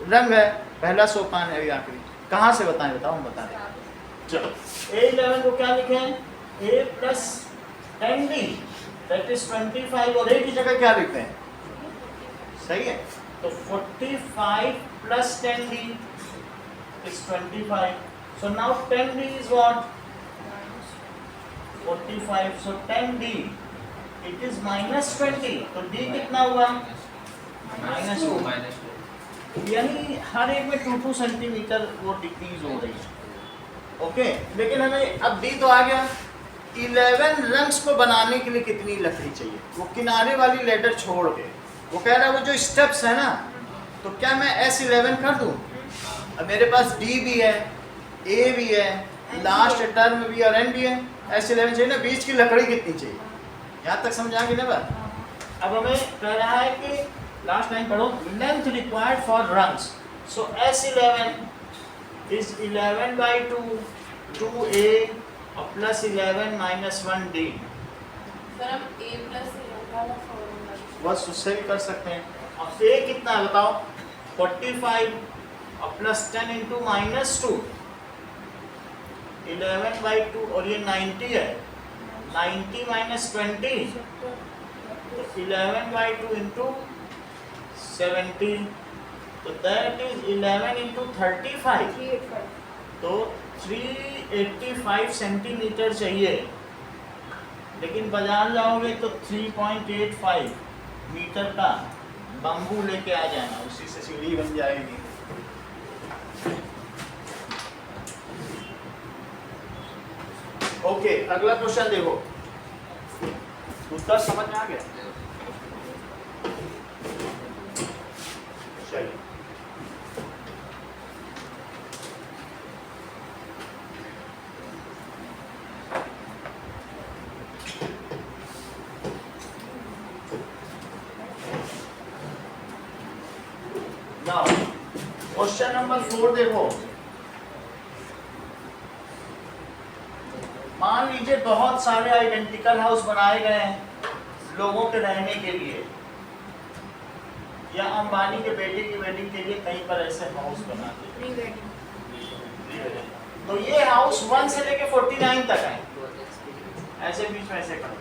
[SPEAKER 1] रंग है, पहला सोपान है, आखिरी कहाँ से बताएं? बताओ हम बता दें। चलो A11 को क्या लिखें? A + 10D दैट इज 25, और A की जगह क्या लिखते हैं? सही है, तो 45 + 10D is 25. So now 10D is what? 45. So 10D it is -20. तो D कितना हुआ? -2. यानी हर एक में 2 सेंटीमीटर वो डिक्रीज हो रही है। ओके, लेकिन हमें अब D तो आ गया। 11 रंग्स को बनाने के लिए कितनी लकड़ी चाहिए? वो किनारे वाली लेटर छोड़ के वो कह रहा है वो जो स्टेप्स है ना, तो क्या मैं S11 कर दूं? अब मेरे पास D भी है, A भी है, लास्ट टर्म भी और N भी है, S11 चाहिए ना, बीच की लकड़ी कितनी चाहिए? यहाँ तक समझ आ गई ना बात? अब हमें कह रहा है कि लास्ट लाइन पढ़ो, length required for rungs, so S11 is 11/2, 2A और +11 - 1D।
[SPEAKER 3] सर हम A + 11 वाला फॉर्मूला
[SPEAKER 1] बस उससे भी कर सकते हैं। अब A कितना है बताओ? 45 और +10 × -2, 11/2, और ये 90 है, 90 - 20, तो 11/2 × 70, तो दैट इज 11 × 35,
[SPEAKER 3] 385
[SPEAKER 1] तो 385 सेंटीमीटर चाहिए। लेकिन बाजार जाओगे तो 3.85 मीटर का बम्बू लेके आ जाना, उसी से सीढ़ी बन जाएगी। ओके, अगला क्वेश्चन देखो, उत्तर समझ में आ गया? चलिए क्वेश्चन नंबर 4 देखो। मान लीजिए बहुत सारे आइडेंटिकल हाउस बनाए गए हैं लोगों के रहने के लिए, या अंबानी के बेटे की वेडिंग के लिए कहीं पर ऐसे हाउस बनाते हैं।
[SPEAKER 3] Pre wedding.
[SPEAKER 1] तो ये हाउस 1 से लेके 49 तक है, ऐसे बीच में ऐसे करो,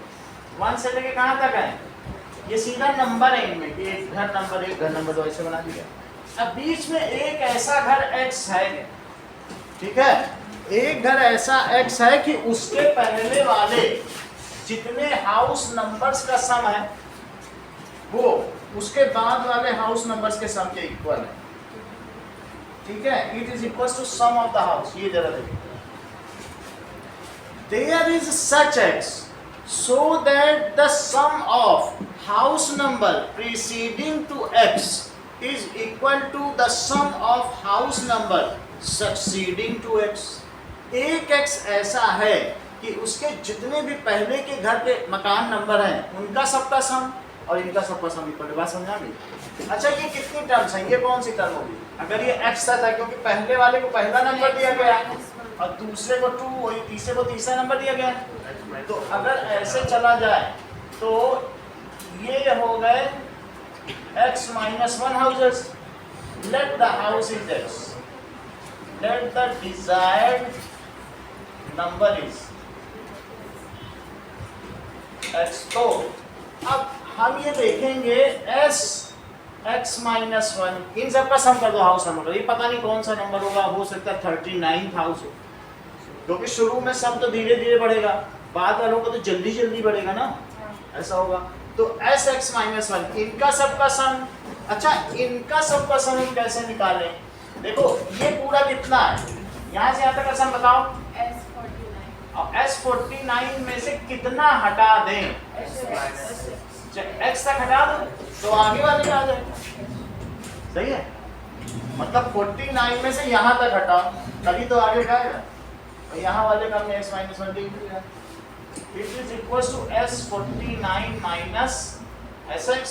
[SPEAKER 1] 1 से लेके कहाँ तक है? ये सीधा नंबर है इनमें कि एक घर नंबर 1, घर नंबर 2 ऐसे बना दिया। अब बीच में एक ऐसा घर X है, ठीक है, एक घर ऐसा X है कि उसके पहले वाले जितने हाउस नंबर्स का सम है वो उसके बाद वाले हाउस नंबर्स के सम के इक्वल है, ठीक है। It is equal to sum of the house. ये जरा देखिए, there is such X so that the sum of house number preceding to X is equal to the sum of house number succeeding to X। एक X ऐसा है कि उसके जितने भी पहले के घर के मकान नंबर हैं उनका सबका सम और इनका सबका सम इक्वल है। बात समझ आ गई? अच्छा, ये कितनी टर्म्स हैं? ये कौन सी टर्म होगी? अगर ये X था क्योंकि पहले वाले को पहला नंबर दिया गया और दूसरे को 2, वही तीसरे को तीसरा नंबर दिया गया, तो अगर ऐसे चला जाए तो ये हो गए x minus 1 houses. Let the house is x. Let the desired number is x. तो अब हम ये देखेंगे s x minus 1 इन सब का सम कर दो हाउस नंबर। ये पता नहीं कौन सा नंबर होगा, हो सकता है 39 हाउस हो, क्योंकि शुरू में सम तो धीरे धीरे बढ़ेगा, बाद वालों को तो जल्दी जल्दी बढ़ेगा ना, ऐसा होगा। तो एस एक्स माइनस 1 इनका सबका सम। अच्छा, इनका सबका सम हम कैसे निकालें? देखो ये पूरा कितना है, यहाँ से यहाँ तक का सम बताओ। और S49 में से कितना हटा दें? x तक हटा दो तो आगे वाले आ जाए। सही है, मतलब 49 में से यहाँ तक हटाओ तभी तो आगे जाएगा। तो यहाँ वाले का हमने x माइनस 1 लिख दिया। It is equals to S49 minus SX।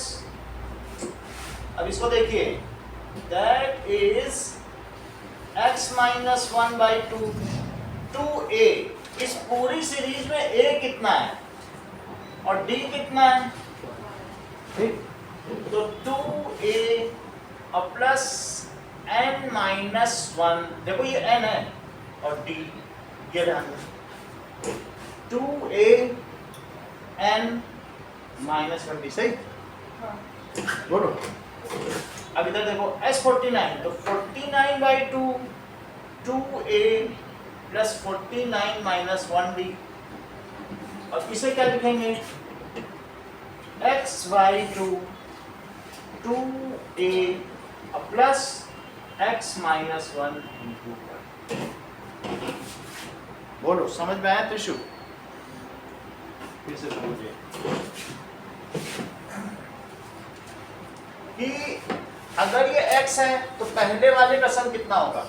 [SPEAKER 1] अब इसको देखिए, that is x minus 1 by 2 2a। इस पूरी सीरीज में a कितना है और d कितना है? ठीक, तो 2a और प्लस n माइनस 1, देखो ये n है और d ये ध्यान दो, 2a n माइनस 1d। सही बोलो। अब इधर देखो S49, तो 49 by 2 2a plus 49 minus 1d। और इसे क्या लिखेंगे? x by 2 2a plus x minus 1 into. बोलो, समझ में आया त्रिशु? फिर से समझिए कि अगर ये x है तो पहले वाले का सम कितना होगा?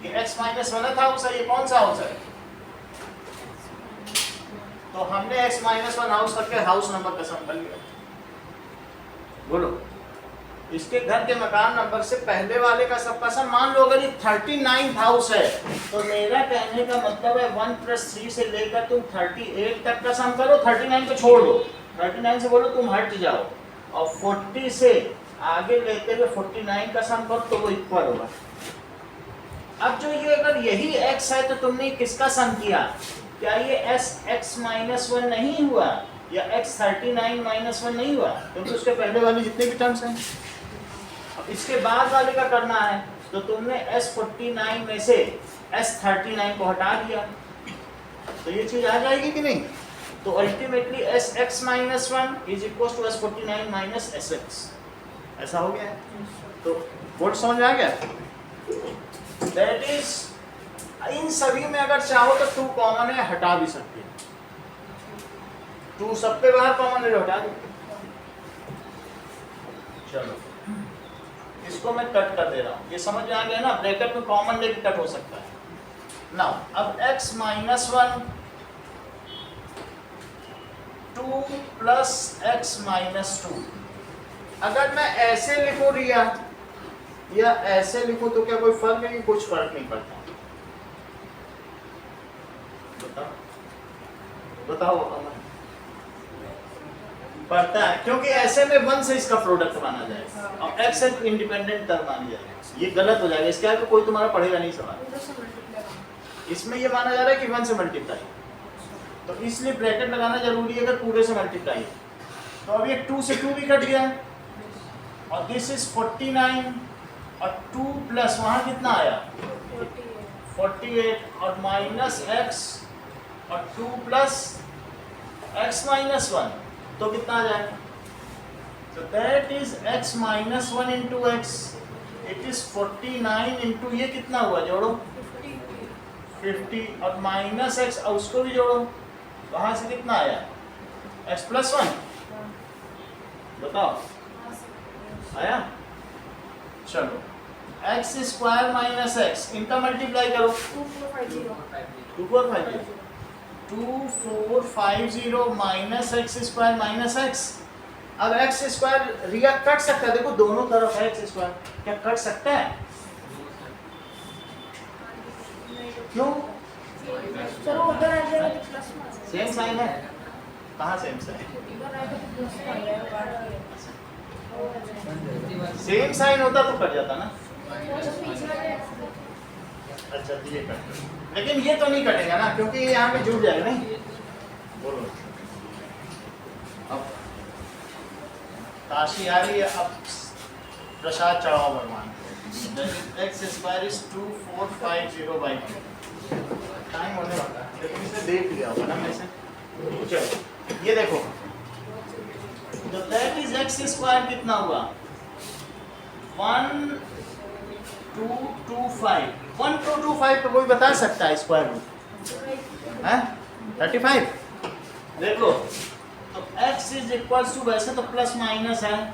[SPEAKER 1] ये x माइनस 1 था उसे, ये कौन सा हाउस है? तो हमने x माइनस 1 हाउस करके हाउस नंबर का सम कर लिया। बोलो, इसके घर के मकान नंबर से पहले वाले का सबका सम। मान लो अगर ये 39 हाउस है तो मेरा कहने का मतलब है 1 + 3 से लेकर तुम 38 तक का सम करो, 39 को छोड़ दो, 39 से बोलो तुम हट जाओ और 40 से आगे लेते हुए 49 का सम करो तो वो इक्वल होगा। अब जो ये अगर यही x है तो तुमने किसका सम किया? क्या ये s x माइनस 1 नहीं हुआ या x 39 माइनस 1 नहीं हुआ? क्योंकि उसके पहले वाले जितने भी टर्म्स हैं। अब इसके बाद वाले का करना है तो तुमने S49 में से S39 को हटा दिया तो ये चीज आ जाएगी कि नहीं? तो ultimately SX minus 1 is equal to S49 minus SX। ऐसा हो गया है। तो बोर्ड समझ में आ गया? दैट इज इन सभी में अगर चाहो तो 2 कॉमन है, हटा भी सकते हैं। 2 सबके बाहर कॉमन है, हटा दो। चलो इसको मैं कट कर दे रहा हूँ, ये समझ में आ गया ना? ब्रैकेट में कॉमन लेके कट हो सकता है। नाउ अब x minus 1 2 plus x minus 2, अगर मैं ऐसे लिखूं रिया या ऐसे लिखूं तो क्या कोई फर्क नहीं? कुछ फर्क नहीं पड़ता। बताओ अमन। पड़ता है, क्योंकि ऐसे में 1 से इसका प्रोडक्ट माना जाएगा और x एक इंडिपेंडेंट टर्म मानी जाएगी। ये गलत हो जाएगा, इसके आगे कोई तुम्हारा पढ़ेगा नहीं सवाल। इसमें ये माना जा रहा है कि 1 से मल्टीप्लाई, तो इसलिए ब्रैकेट लगाना जरूरी है अगर पूरे से मल्टीप्लाई है। तो अब ये 2 से 2 भी कट गया और दिस इज 49 और 2 प्लस वहाँ कितना आया 48 और माइनस x और 2 प्लस x माइनस 1 तो कितना आ जाएगा? तो that is x minus 1 into x, it is 49 into ये कितना हुआ जोड़ो 50 और माइनस x और उसको भी जोड़ो, वहां से कितना आया x प्लस 1। बताओ आया? चलो x स्क्वायर माइनस x इनका मल्टीप्लाई करो 2450 minus x square minus x। अब x स्क्वायर रिया कट सकता है, देखो दोनों तरफ है x स्क्वायर, क्या कट सकता है? क्यों?
[SPEAKER 3] चलो उधर आ जाएगा तो प्लस में
[SPEAKER 1] सेम साइन है। कहाँ सेम साइन? सेम साइन होता तो कट जाता ना। अच्छा तो ये कट, लेकिन ये तो नहीं कटेगा ना क्योंकि ये यहाँ पे जुड़ जाएगा नहीं। बोलो अब काशी आ रही है। अब प्रसाद चढ़ाओ भगवान को। X square is 2450/2। टाइम होने वाला है लेकिन इसे देख लिया होगा ना मैं से। चलो ये देखो, तो दैट इज एक्स स्क्वायर कितना हुआ 1225। 1225 को कोई बता सकता है स्क्वायर रूट है 35। देख लो तो x इज इक्वल टू, वैसे तो प्लस माइनस है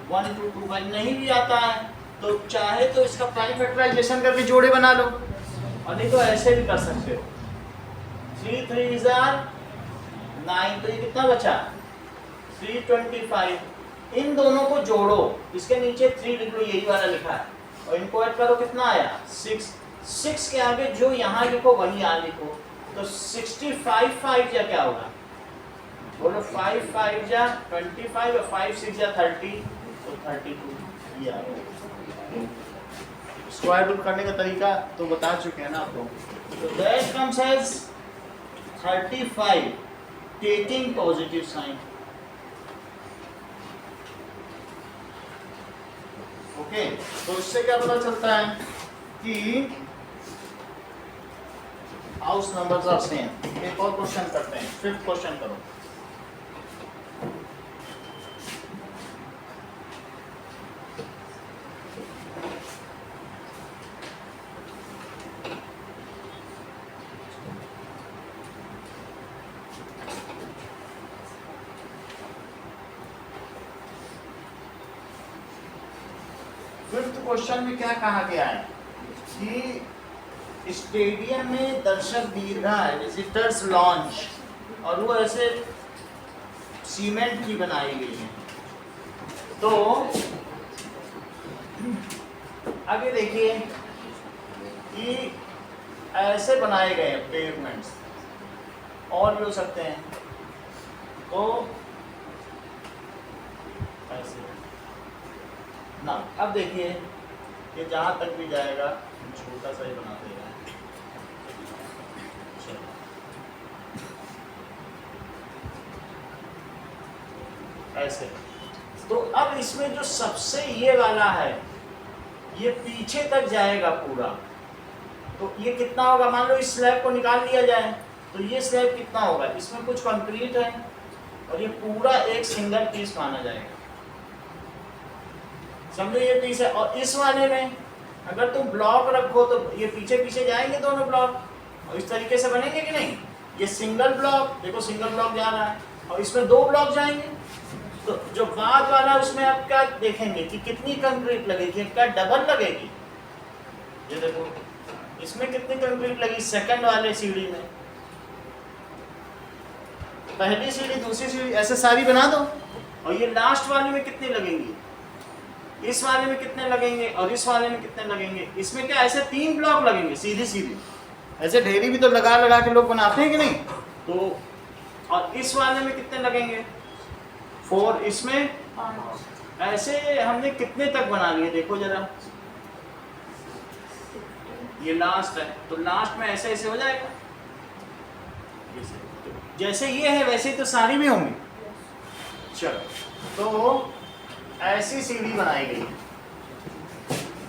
[SPEAKER 1] 1225 नहीं भी आता है तो चाहे तो इसका प्राइम फैक्टराइजेशन करके जोड़े बना लो और नहीं तो ऐसे भी कर सकते हो। 3 3 is 9, तो ये कितना बचा 325। इन दोनों को जोड़ो, इसके नीचे 3 लिख लो, यही वाला लिखा है, और इनको ऐड करो कितना आया 6। 6 के आगे जो यहाँ लिखो वही यहाँ लिखो, तो 65 5 या क्या होगा बोलो 5 5 जा 25 और 5 6 जा 30, तो 32 ये आ गया। स्क्वायर रूट करने का तरीका तो बता चुके हैं ना आपको। तो that comes as 35 taking positive sign. Okay, तो इससे क्या पता चलता है कि हाउस नंबर्स आर सेम। एक और क्वेश्चन करते हैं, 5th क्वेश्चन करो। क्वेश्चन में क्या कहा गया है कि स्टेडियम में दर्शक दीर्घा है, विजिटर्स लॉन्च, और वो ऐसे सीमेंट की बनाई गई है। तो आगे देखिए कि ऐसे बनाए गए हैं पेवमेंट्स, और भी हो सकते हैं, तो ऐसे ना। अब देखिए ये जहाँ तक भी जाएगा छोटा सा ही बना देगा। ऐसे तो अब इसमें जो सबसे ये वाला है ये पीछे तक जाएगा पूरा, तो ये कितना होगा, मान लो इस स्लैब को निकाल लिया जाए तो ये स्लैब कितना होगा, इसमें कुछ कंक्रीट है और ये पूरा एक सिंगल पीस माना जाएगा, समझो ये पीस है। और इस वाले में अगर तुम ब्लॉक रखो तो ये पीछे पीछे जाएंगे दोनों ब्लॉक, और इस तरीके से बनेंगे कि नहीं। ये सिंगल ब्लॉक, देखो सिंगल ब्लॉक जा रहा है और इसमें 2 ब्लॉक जाएंगे, तो जो बाद वाला उसमें आप क्या देखेंगे कि कितनी कंक्रीट लगेगी, क्या डबल लगेगी। ये देखो इसमें कितनी कंक्रीट लगी सेकंड वाले सीढ़ी में, पहली सीढ़ी दूसरी सीढ़ी ऐसे सारी बना दो, और ये लास्ट वाले में कितनी लगेंगी, इस वाले में कितने लगेंगे और इस वाले में कितने लगेंगे। इसमें क्या ऐसे 3 ब्लॉक लगेंगे सीधी सीधी, ऐसे ढेरी भी तो लगा लगा के लोग बनाते हैं कि नहीं। तो और इस वाले में कितने लगेंगे 4, इसमें ऐसे हमने कितने तक बना लिए देखो जरा, ये लास्ट है तो लास्ट में ऐसे ऐसे हो जाएगा, जैसे ये है वैसे ही तो सारी भी होंगी। चलो तो ऐसी सीढ़ी बनाई गई।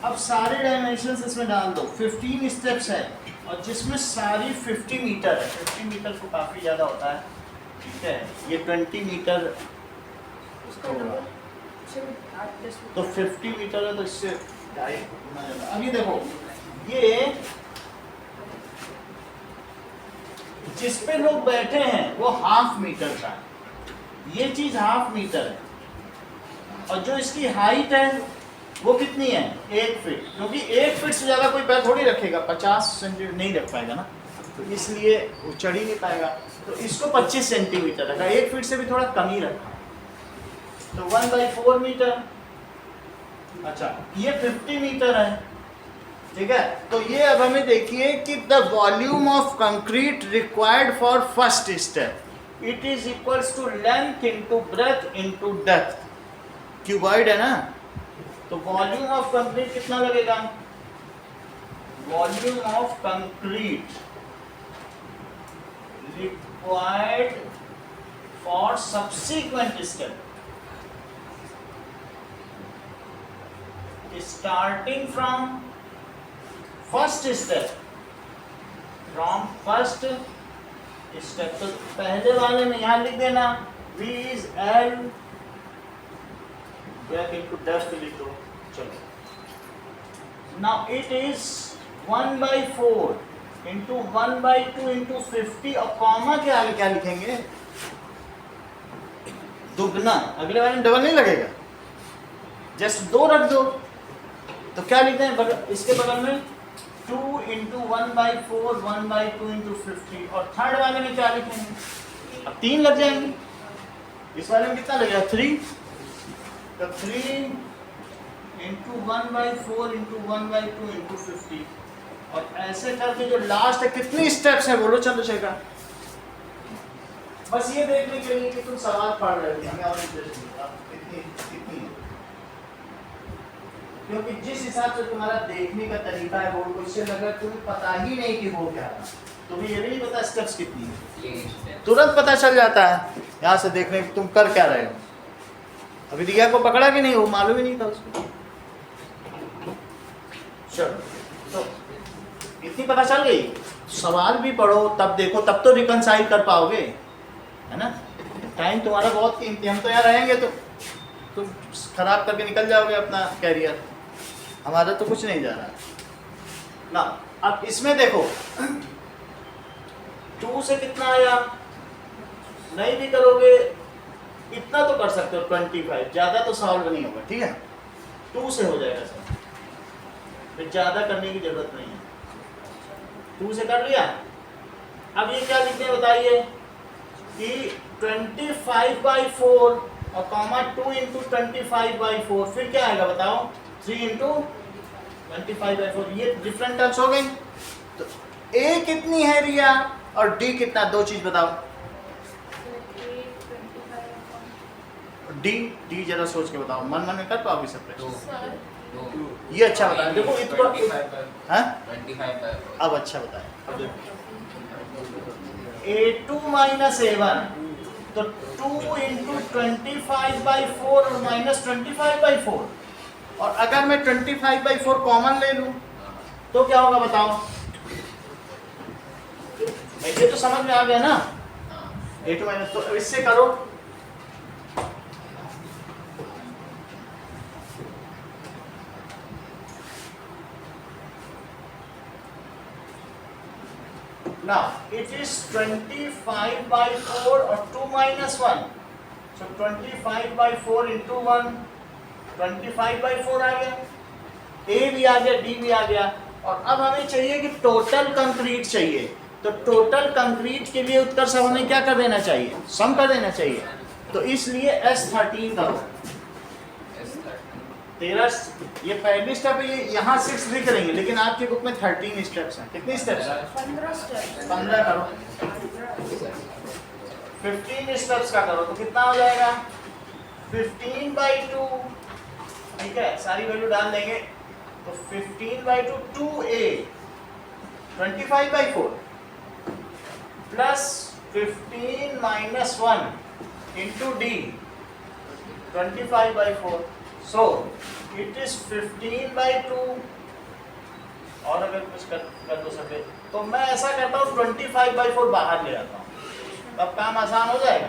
[SPEAKER 1] अब सारे डायमेंशंस इसमें डाल दो, 15 स्टेप्स है और जिसमें सारी 50 मीटर है। 50 मीटर को काफ़ी ज़्यादा होता है, ठीक है, ये 20 मीटर होगा, तो 50 मीटर है तो इससे अब ये देखो ये जिस पे लोग बैठे हैं वो 1/2 मीटर का है, ये चीज़ 1/2 मीटर है, और जो इसकी हाइट है वो कितनी है 1 फीट, क्योंकि 1 फीट से ज़्यादा कोई पैर थोड़ी रखेगा, 50 सेंटीमीटर नहीं रख पाएगा ना, तो इसलिए वो चढ़ ही नहीं पाएगा, तो इसको 25 सेंटीमीटर रखा, 1 फीट से भी थोड़ा कम ही रखा, तो 1/4 मीटर। अच्छा ये 50 मीटर है, ठीक है। तो ये अब हमें देखिए कि the volume of concrete required for first step it is equals to length into breadth into depth. Cuboid है ना, तो वॉल्यूम ऑफ कंक्रीट कितना लगेगा? Volume of concrete required for subsequent step starting from first step, तो पहले वाले में यहां लिख देना V is L back into depth लिख दो। चलो, now it is 1/4 into 1/2 into 50 और कॉमा के आगे क्या लिखेंगे? दुगना। अगले वाले में डबल नहीं लगेगा, जस्ट 2 रख दो। तो क्या लिखते हैं इसके बगल में? 2 into 1/4 1/2 into 50। और थर्ड वाले में क्या लिखेंगे? अब 3 लग जाएंगे। इस वाले में कितना लगेगा? 3। तो 3 into 1/4 into 1/2 into 50। और ऐसे करके जो लास्ट है, कितनी स्टेप्स है बोलो चंद्रशेखर? बस ये देखने के लिए कि तुम सवाल पढ़ रहे थे, हमें और इंटरेस्ट नहीं था कितनी है। क्योंकि जिस हिसाब से तुम्हारा देखने का तरीका है बोर्ड क्वेश्चन, अगर तुम्हें पता ही नहीं कि हो क्या रहा, तुम्हें ये भी नहीं पता स्टेप्स कितनी है, तुरंत पता चल जाता है यहाँ से देखने कि तुम कर क्या रहे हो। अभी रिया को पकड़ा कि नहीं, वो मालूम ही नहीं था उसको। चलो, तो इतनी पता चल गई। सवाल भी पढ़ो तब देखो, तब तो रिकंसाइल कर पाओगे, है ना। टाइम तुम्हारा बहुत कीमती, हम तो यहाँ रहेंगे तो तुम खराब करके निकल जाओगे अपना कैरियर, हमारा तो कुछ नहीं जा रहा ना। अब इसमें देखो 2 से कितना आया? नहीं भी करोगे इतना तो कर सकते हो 25, ज़्यादा तो सॉल्व नहीं होगा, ठीक है। 2 से हो जाएगा सर, फिर ज़्यादा करने की जरूरत नहीं है। 2 से कर लिया। अब ये क्या लिखते हैं बताइए कि 25/4 और कॉमा 2 into 25/4, फिर क्या आएगा बताओ? 3 into 25/4। ये डिफरेंट टर्म्स हो गई। तो A कितनी है रिया और D कितना? 2 चीज बताओ। D जरा सोच के बताओ, मन में कर पाओगे सब कुछ? ये अच्छा बताया, देखो इतना। हाँ
[SPEAKER 5] 25/4।
[SPEAKER 1] अब अच्छा बताया। अब देखो A2 minus A1, तो 2 into 25/4 और माइनस 25/4। और अगर मैं 25/4 कॉमन ले लूं तो क्या होगा बताओ? ऐसे तो समझ में आ गया ना। A2 माइनस, तो इससे करो। Now it is 25/4 और 2 minus 1, so 25/4 into 1, 25/4 आ गया। A भी आ गया, D भी आ गया। और अब हमें चाहिए कि टोटल कंक्रीट चाहिए, तो टोटल कंक्रीट के लिए उत्तर सब हमें क्या कर देना चाहिए? सम कर देना चाहिए। तो इसलिए S13 करो। 13 ये पहली स्टेप है, ये यहाँ 6 लिख लेंगे, लेकिन आपकी बुक में 13 स्टेप्स हैं। कितनी स्टेप्स हैं? 15 करो। 15 स्टेप्स का करो तो कितना हो जाएगा? 15/2, ठीक है, सारी वैल्यू डाल देंगे। तो 15/2 2A 25/4 plus 15 minus 1 into D 25/4। So it is 15/2। और अगर कुछ कर दो सके तो मैं ऐसा करता हूँ 25/4 बाहर ले आता हूँ, तब काम आसान हो जाएगा।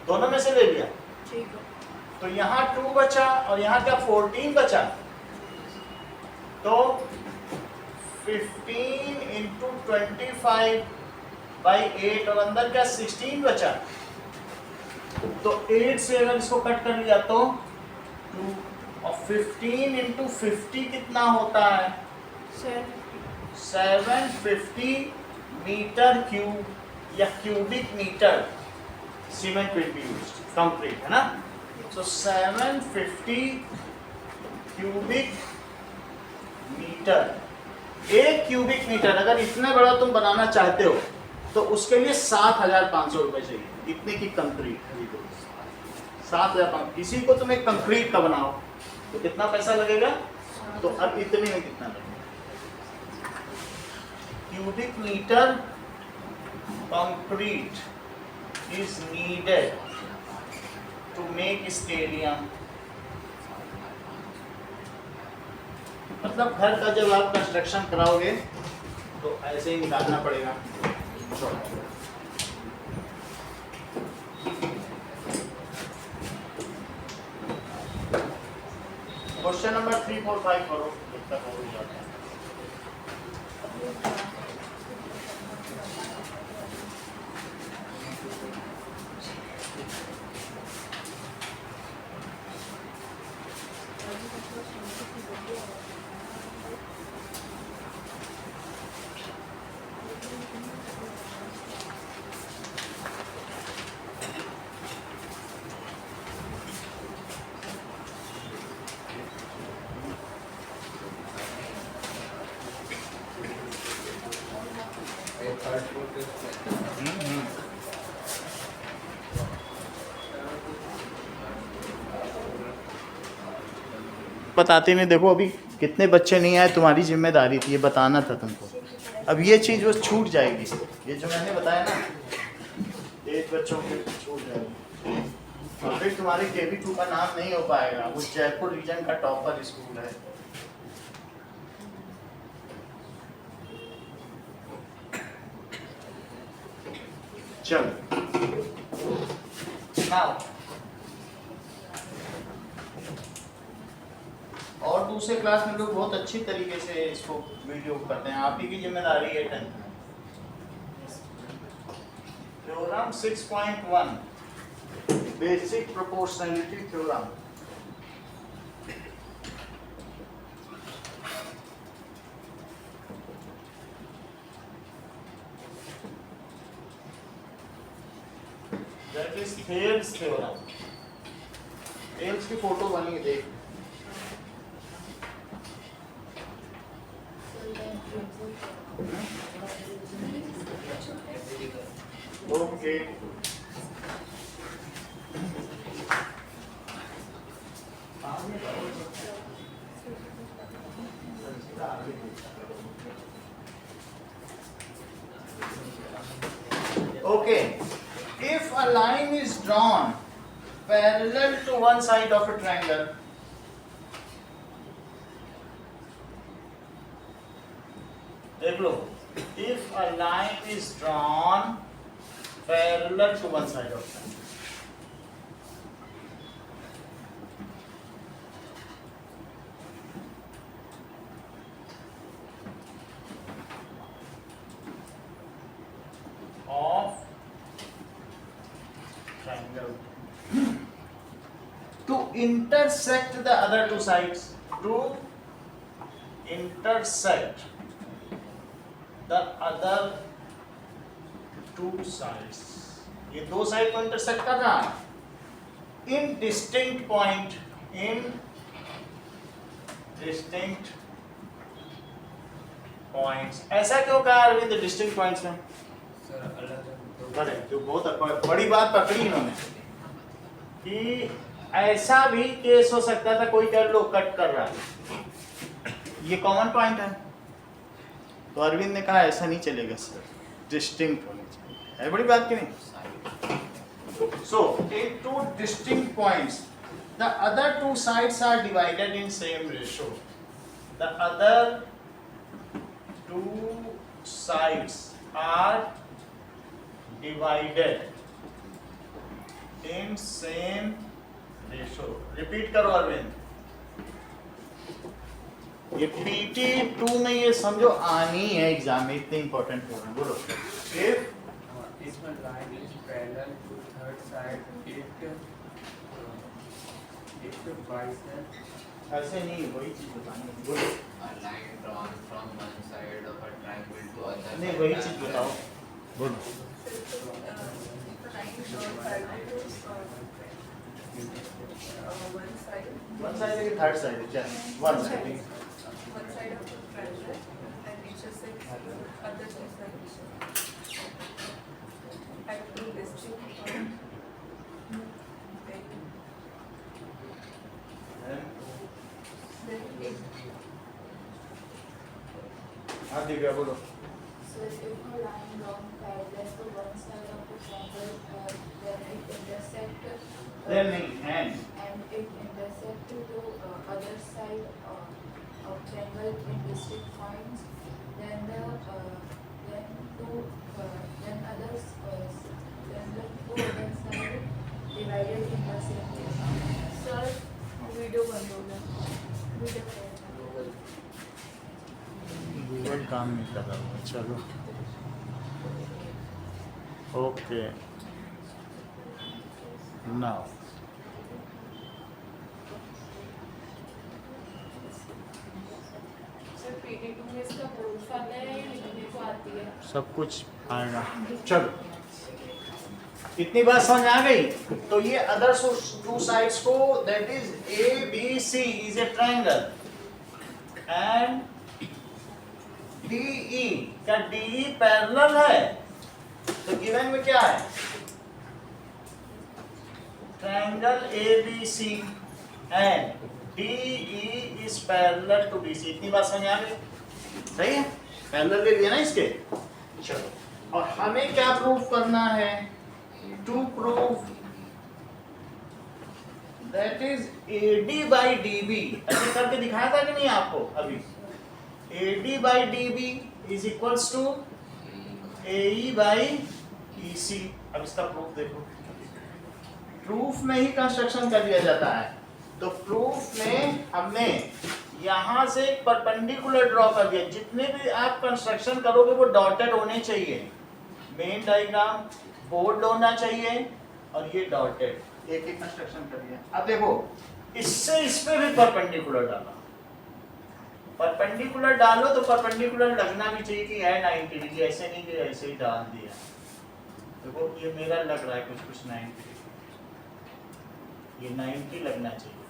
[SPEAKER 1] दोनों में से ले लिया,
[SPEAKER 3] ठीक है।
[SPEAKER 1] तो यहाँ 2 बचा और यहाँ क्या 14 बचा। तो 15 into 25/8 और अंदर क्या 16 बचा। तो 8 से अगर इसको कट कर लिया तो 2, और 15 into 50 कितना होता है? 750 मीटर क्यूब या cubic metre cement will be used, concrete, है ना। So 750 cubic metre. 1 cubic metre अगर इतना बड़ा तुम बनाना चाहते हो तो उसके लिए 7,500 रुपये चाहिए। इतने की कंक्रीट खरीदो, 7,000 किसी को तुम एक कंक्रीट का बनाओ तो कितना पैसा लगेगा? तो अब इतने में कितना लगेगा? Cubic metre concrete is needed to make stadium. मतलब घर का जब आप कंस्ट्रक्शन कराओगे तो ऐसे ही निकालना पड़ेगा। क्वेश्चन नंबर 3, 4, 5 करो जब तक हो जाता है।
[SPEAKER 5] थर्ड फोर्थ
[SPEAKER 1] बताते नहीं, देखो अभी कितने बच्चे नहीं आए, तुम्हारी जिम्मेदारी थी, ये बताना था तुमको। अब ये चीज़ वो छूट जाएगी, ये जो मैंने बताया ना 8 बच्चों के छूट जाएगी, और फिर तुम्हारे KB2 का नाम नहीं हो पाएगा। वो जयपुर रीजन का टॉपर स्कूल है। चलो नाउ और दूसरे क्लास में लोग बहुत अच्छी तरीके से इसको वीडियो करते हैं, आप ही की जिम्मेदारी है। 10 theorem 6.1 basic proportionality theorem. That is Thales theorem. Thales की फोटो बनी है, देख। Okay okay, if a line is drawn parallel to one side of a triangle, देख लो, if a line is drawn parallel to one side of triangle, of triangle to intersect the other two sides, to intersect the other two sides, ये दो side को intersect कर रहा है in distinct point, in distinct points। ऐसा क्यों कहा Arvind distinct points में?
[SPEAKER 5] सर अलग
[SPEAKER 1] बड़े जो बहुत बड़ी बात पकड़ी इन्होंने कि ऐसा भी केस हो सकता था, कोई कर लो कट कर रहा है, ये कॉमन पॉइंट है, तो अरविंद ने कहा ऐसा नहीं चलेगा सर, डिस्टिंक्ट होनी चाहिए। है बड़ी बात कि नहीं? So in two distinct points the other two sides are divided in same ratio. The other two sides are divided in same ratio। Repeat करो अरविंद, ये PT2 में ये समझो आनी है एग्जाम में, इतने इंपॉर्टेंट हो रहे हैं। बोलो
[SPEAKER 4] If a line is parallel to third side, it bisects।
[SPEAKER 1] ऐसे नहीं, वही चीज बतानी है। बोलो
[SPEAKER 5] A line drawn from one side of a triangle to other
[SPEAKER 1] नहीं,
[SPEAKER 5] side
[SPEAKER 1] वही
[SPEAKER 5] of
[SPEAKER 1] चीज
[SPEAKER 5] the
[SPEAKER 1] बताओ।
[SPEAKER 5] triangle।
[SPEAKER 1] बोलो
[SPEAKER 3] one side.
[SPEAKER 1] वन साइड है कि थर्ड साइड है? क्या वन साइड है।
[SPEAKER 3] One side of the triangle and intersects other two sides at two distinct points.
[SPEAKER 1] हाँ दिव्या बोलो।
[SPEAKER 3] Sir, if a line drawn parallel to one side of the triangle, then it intersect.
[SPEAKER 1] Then नहीं and
[SPEAKER 3] And it intersect to other side of triangle in distinct points, then the then two other side divided in the same way. Sir, video बंद हो गया। Video
[SPEAKER 1] Google काम नहीं कर रहा है। चलो ओके नाउ
[SPEAKER 3] सर PD2 में इसका प्रूफ आता है या लिखने को आती है?
[SPEAKER 1] सब कुछ आएगा। चलो इतनी बात समझ आ गई। तो ये अदर टू साइड्स को that is ABC is a triangle and DE क्या DE पैरेलल है? तो गिवन में क्या है? Triangle ABC and DE is parallel to BC। इतनी बात समझ आ गई? सही है, पैरेलल ले लिया ना इसके। चलो और हमें क्या प्रूफ करना है? To proof that is AD by DB। ऐसे करके दिखाया था कि नहीं आपको अभी? AD by DB is equals to AE by EC। अब इसका प्रूफ देखो, प्रूफ में ही कंस्ट्रक्शन कर दिया जाता है। तो प्रूफ में हमने यहां से एक परपेंडिकुलर ड्रॉ कर दिया। जितने भी आप कंस्ट्रक्शन करोगे वो डॉटेड होने चाहिए। मेन डायग्राम बोल्ड होना चाहिए और ये डॉटेड एक एक कंस्ट्रक्शन कर दिया। अब देखो इससे इस पे भी परपेंडिकुलर डाला। परपेंडिकुलर डालो तो परपेंडिकुलर लगना भी चाहिए कि है 90 डिग्री, ऐसे नहीं कि ऐसे ही डाल दिया। देखो ये मेरा लग रहा है कुछ 90 डिग्री, ये 90 लगना चाहिए।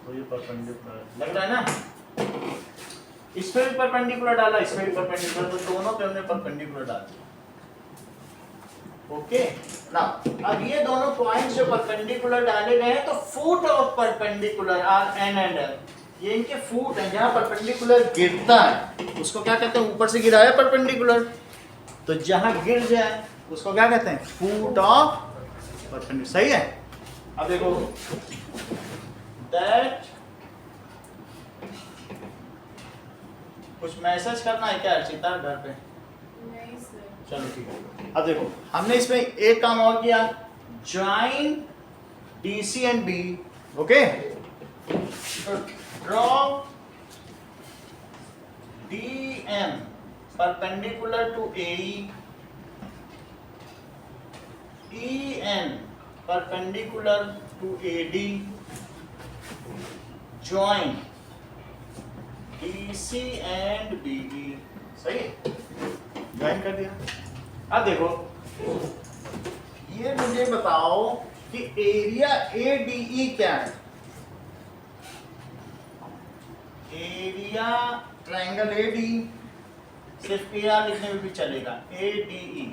[SPEAKER 1] तो ये परपेंडिकुलर लग रहा है ना? इस पे भी परपेंडिकुलर डाला, इस पे भी परपेंडिकुलर, तो दोनों पे हमने परपेंडिकुलर डाल दिया। ओके ना, अब ये दोनों पॉइंट्स जो परपेंडिकुलर डाले गए हैं तो foot of perpendicular are N and L, ये इनके फुट हैं। जहां परपेंडिकुलर गिरता है उसको क्या कहते हैं? ऊपर से गिराया परपेंडिकुलर, तो जहां गिर जाए उसको क्या कहते हैं? Foot of perpendicular. सही है। अब देखो दैट कुछ मैसेज करना है क्या अर्चिता घर पे?
[SPEAKER 3] नहीं सर।
[SPEAKER 1] चलो ठीक है। अब देखो हमने इसमें एक काम और किया, join DC and B। Okay, draw DM perpendicular to AE, EN perpendicular to AD, join DC and BE। सही है, ज्वाइन कर दिया। अब देखो ये मुझे बताओ कि एरिया ADE क्या है? एरिया ट्रायंगल AD सिर्फ AR लिखने में भी चलेगा, ADE।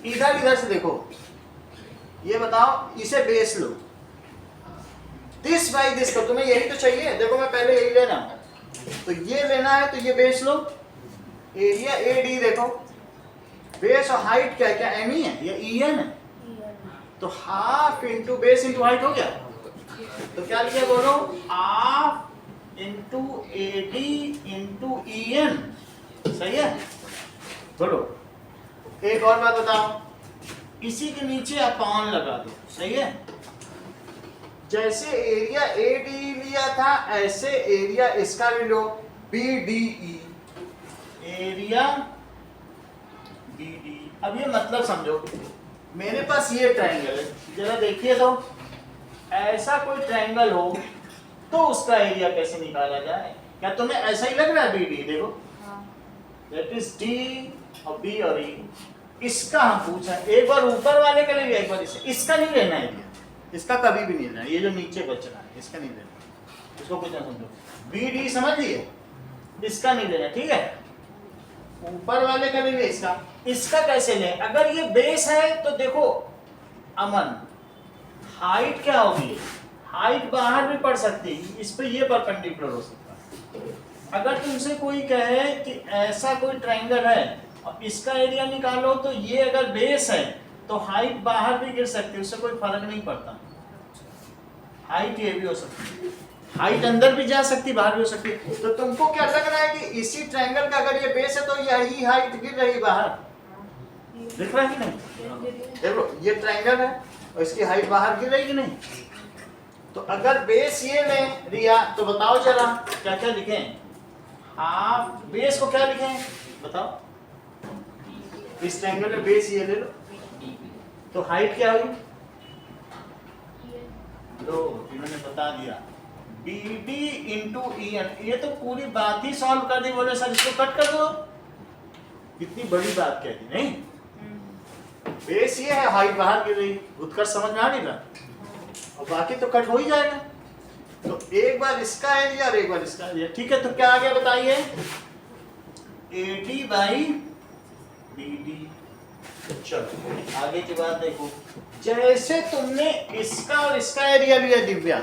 [SPEAKER 1] इधर से देखो, ये बताओ इसे base low, this by this को, तुम्हें यही तो चाहिए। देखो मैं पहले यही लेना, तो ये लेना है तो ये बेस लो। एरिया AD देखो, बेस और हाइट क्या है? क्या M ही है या EN है? तो half into base into height हो गया। तो क्या लिखा बोलो? Half into AD into EN। सही है। बोलो एक और बात बताओ, इसी के नीचे अपॉन लगा दो। सही है। जैसे एरिया AD लिया था ऐसे एरिया इसका भी लो, BDE, एरिया BD। अब ये मतलब समझो, मेरे पास ये ट्रायंगल है, जरा देखिए तो ऐसा कोई ट्रायंगल हो तो उसका एरिया कैसे निकाला जाए? क्या तुम्हें ऐसा ही लग रहा है? BD देखो, दैट इज D और B और E। इसका हम पूछा, एक बार ऊपर वाले का ले लिया, एक बार इसका नहीं लेना है, इसका कभी भी नहीं लेना। ये जो नीचे बच रहा है इसका नहीं लेना, इसको कुछ ना समझो। BD समझ लिए, इसका नहीं लेना। ठीक है, ऊपर वाले का ले लिया, इसका कैसे लें? अगर ये बेस है तो देखो अमन, हाइट क्या होगी? हाइट बाहर भी पड़ सकती है, इस पे ये परपेंडिकुलर हो सकता है। अगर तुमसे कोई कहे कि ऐसा कोई ट्रायंगल है और इसका एरिया निकालो, तो ये अगर बेस है तो हाइट बाहर भी गिर सकती है, उससे कोई फर्क नहीं पड़ता। हाइट ये भी हो सकती है, हाइट अंदर भी जा सकती, बाहर भी हो सकती है। तो तुमको क्या लग रहा है कि इसी ट्रायंगल का अगर ये बेस है तो यही हाइट गिर रही बाहर, दिख रहा है कि नहीं? देखो ये ट्रायंगल है और इसकी हाइट बाहर गिर रही कि नहीं? तो अगर बेस ये लें रिया, तो बताओ जरा क्या क्या लिखें? हाफ बेस को क्या लिखें बताओ? इस ट्रायंगल में बेस ये ले लो, तो हाइट क्या हुई? लो इन्होंने बता दिया, BD इंटू EN। ये तो पूरी बात ही सॉल्व कर दी। बोले सर इसको कट कर दो, कितनी बड़ी बात कह दी नहीं? बेस ये है, हाइट बाहर गिर रही, उत्कर्ष समझ में आ गई ना? और बाकी तो कट हो ही जाएगा। तो एक बार इसका एरिया और एक बार इसका एरिया, ठीक है? तो क्या आ गया बताइए? AD by BD। चलो आगे की बात देखो, जैसे तुमने इसका और इसका एरिया लिया दिव्या,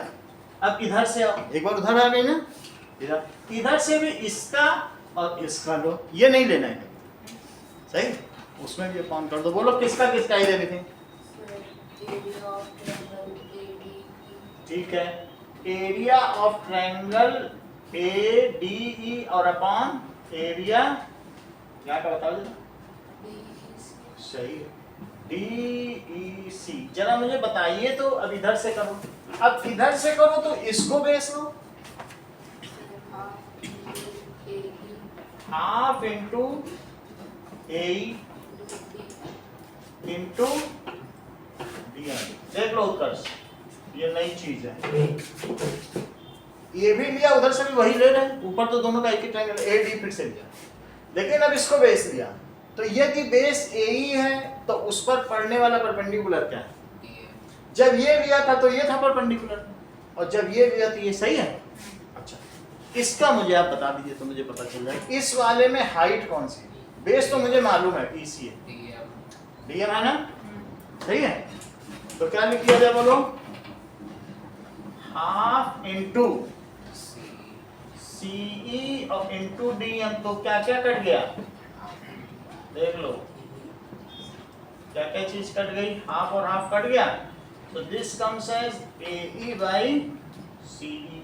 [SPEAKER 1] अब इधर से आओ, एक बार उधर आ गई ना, इधर से भी इसका और इसका लो, ये नहीं लेना है, सही? उसमें भी अपान कर दो। बोलो किसका किसका एरिया लिखें? ठीक है, एरिया ऑफ ट्रायंगल ADE और अपॉन एरिया क्या का बताओ जरा? सही है, DEC। जरा मुझे बताइए तो, अब इधर से करो, अब इधर से करो तो इसको बेस लो, half into AE into DN। देख लो उत्कर्ष, ये नई चीज है, ये भी लिया उधर से भी वही ले रहे हैं, ऊपर तो दोनों का एक ही ट्रायंगल AD फिर से लिया, लेकिन अब इसको बेस लिया। तो यदि बेस AE है तो उस पर पड़ने वाला परपेंडिकुलर क्या है? जब ये लिया था तो ये था परपेंडिकुलर, और जब ये लिया तो ये, सही है? अच्छा इसका मुझे आप बता दीजिए तो मुझे पता चल जाए, इस वाले में हाइट कौन सी है? बेस तो मुझे मालूम है EC है, DM है ना? सही है? तो क्या लिख दिया जाए बोलो? हाफ इंटू CE और इंटू DM। तो क्या क्या कट गया देख लो, क्या क्या चीज कट गई? हाफ और हाफ कट गया, तो this comes as AE by CE।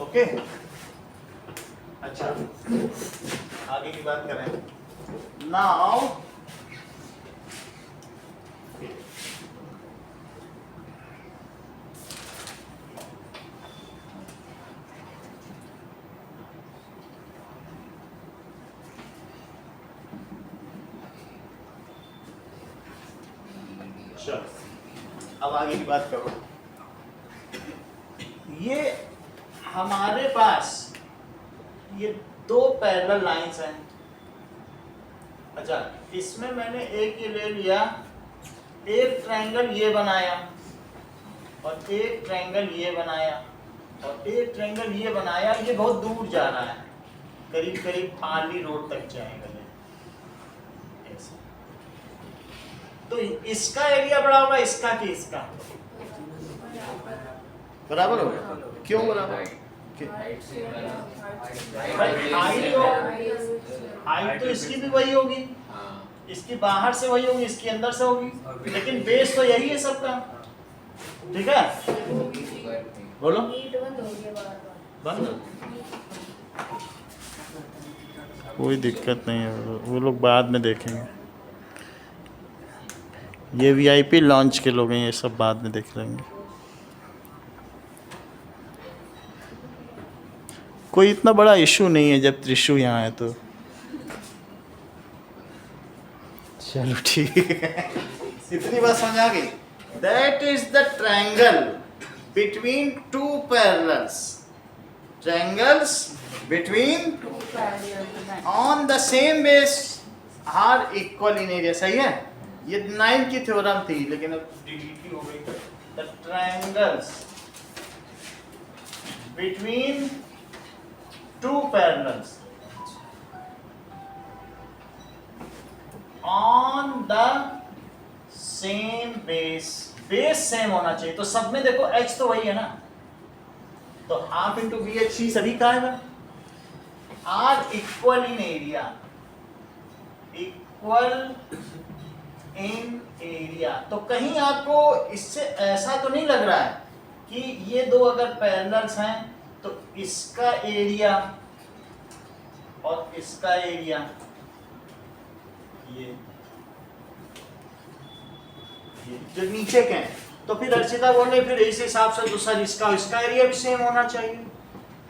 [SPEAKER 1] Okay, अच्छा आगे की बात करें। नाउ अब आगे की बात करो। ये हमारे पास ये दो पैरेलल लाइंस हैं। अच्छा इसमें मैंने एक ये ले लिया, एक ट्रायंगल ये बनाया और एक ट्रायंगल ये बनाया और एक ट्रायंगल ये बनाया। ये बहुत दूर जा रहा है, करीब करीब पाली रोड तक जाएगा। तो इसका एरिया बड़ा होगा इसका कि इसका? बराबर होगा। क्यों बराबर? हाइट तो इसकी भी वही होगी, इसकी बाहर से वही होगी, इसकी अंदर से होगी, लेकिन बेस तो यही है सबका। ठीक है, बोलो बंद। कोई दिक्कत नहीं है, वो लोग बाद में देखेंगे। ये VIP लॉन्च के लोग हैं, ये सब बाद में देख लेंगे। कोई इतना बड़ा इशू नहीं है जब त्रिशु यहाँ है तो। चलो ठीक है, इतनी बात समझ आ गई। That is the triangle between two parallels. Triangles between on the same base are equal in area. सही है? ये 9 की थ्योरम थी लेकिन अब डिलीट हो गई। The triangles between two parallels on the same base. Base same होना चाहिए, तो सब में देखो H तो वही है ना, तो हाफ इंटू BHC सभी का है। Are equal in area, equal in area. तो कहीं आपको इससे ऐसा तो नहीं लग रहा है कि ये दो अगर पैरेलल्स हैं तो इसका एरिया और इसका एरिया ये जो नीचे के हैं, तो फिर अर्चिता बोल रही फिर इस हिसाब से तो सर इसका एरिया भी सेम होना चाहिए,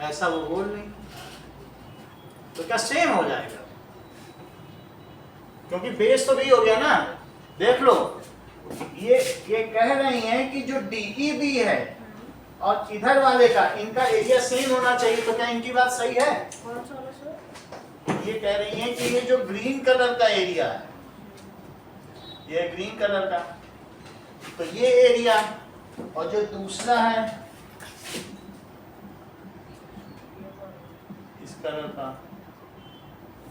[SPEAKER 1] ऐसा वो बोल रही। तो क्या सेम हो जाएगा? क्योंकि बेस तो भी हो गया ना। देख लो ये कह रही हैं कि जो DEB है और इधर वाले का इनका एरिया सेम होना चाहिए। तो क्या इनकी बात सही है? ये कह रही हैं कि ये जो ग्रीन कलर का एरिया है, ये ग्रीन कलर का, तो ये एरिया और जो दूसरा है इस कलर का,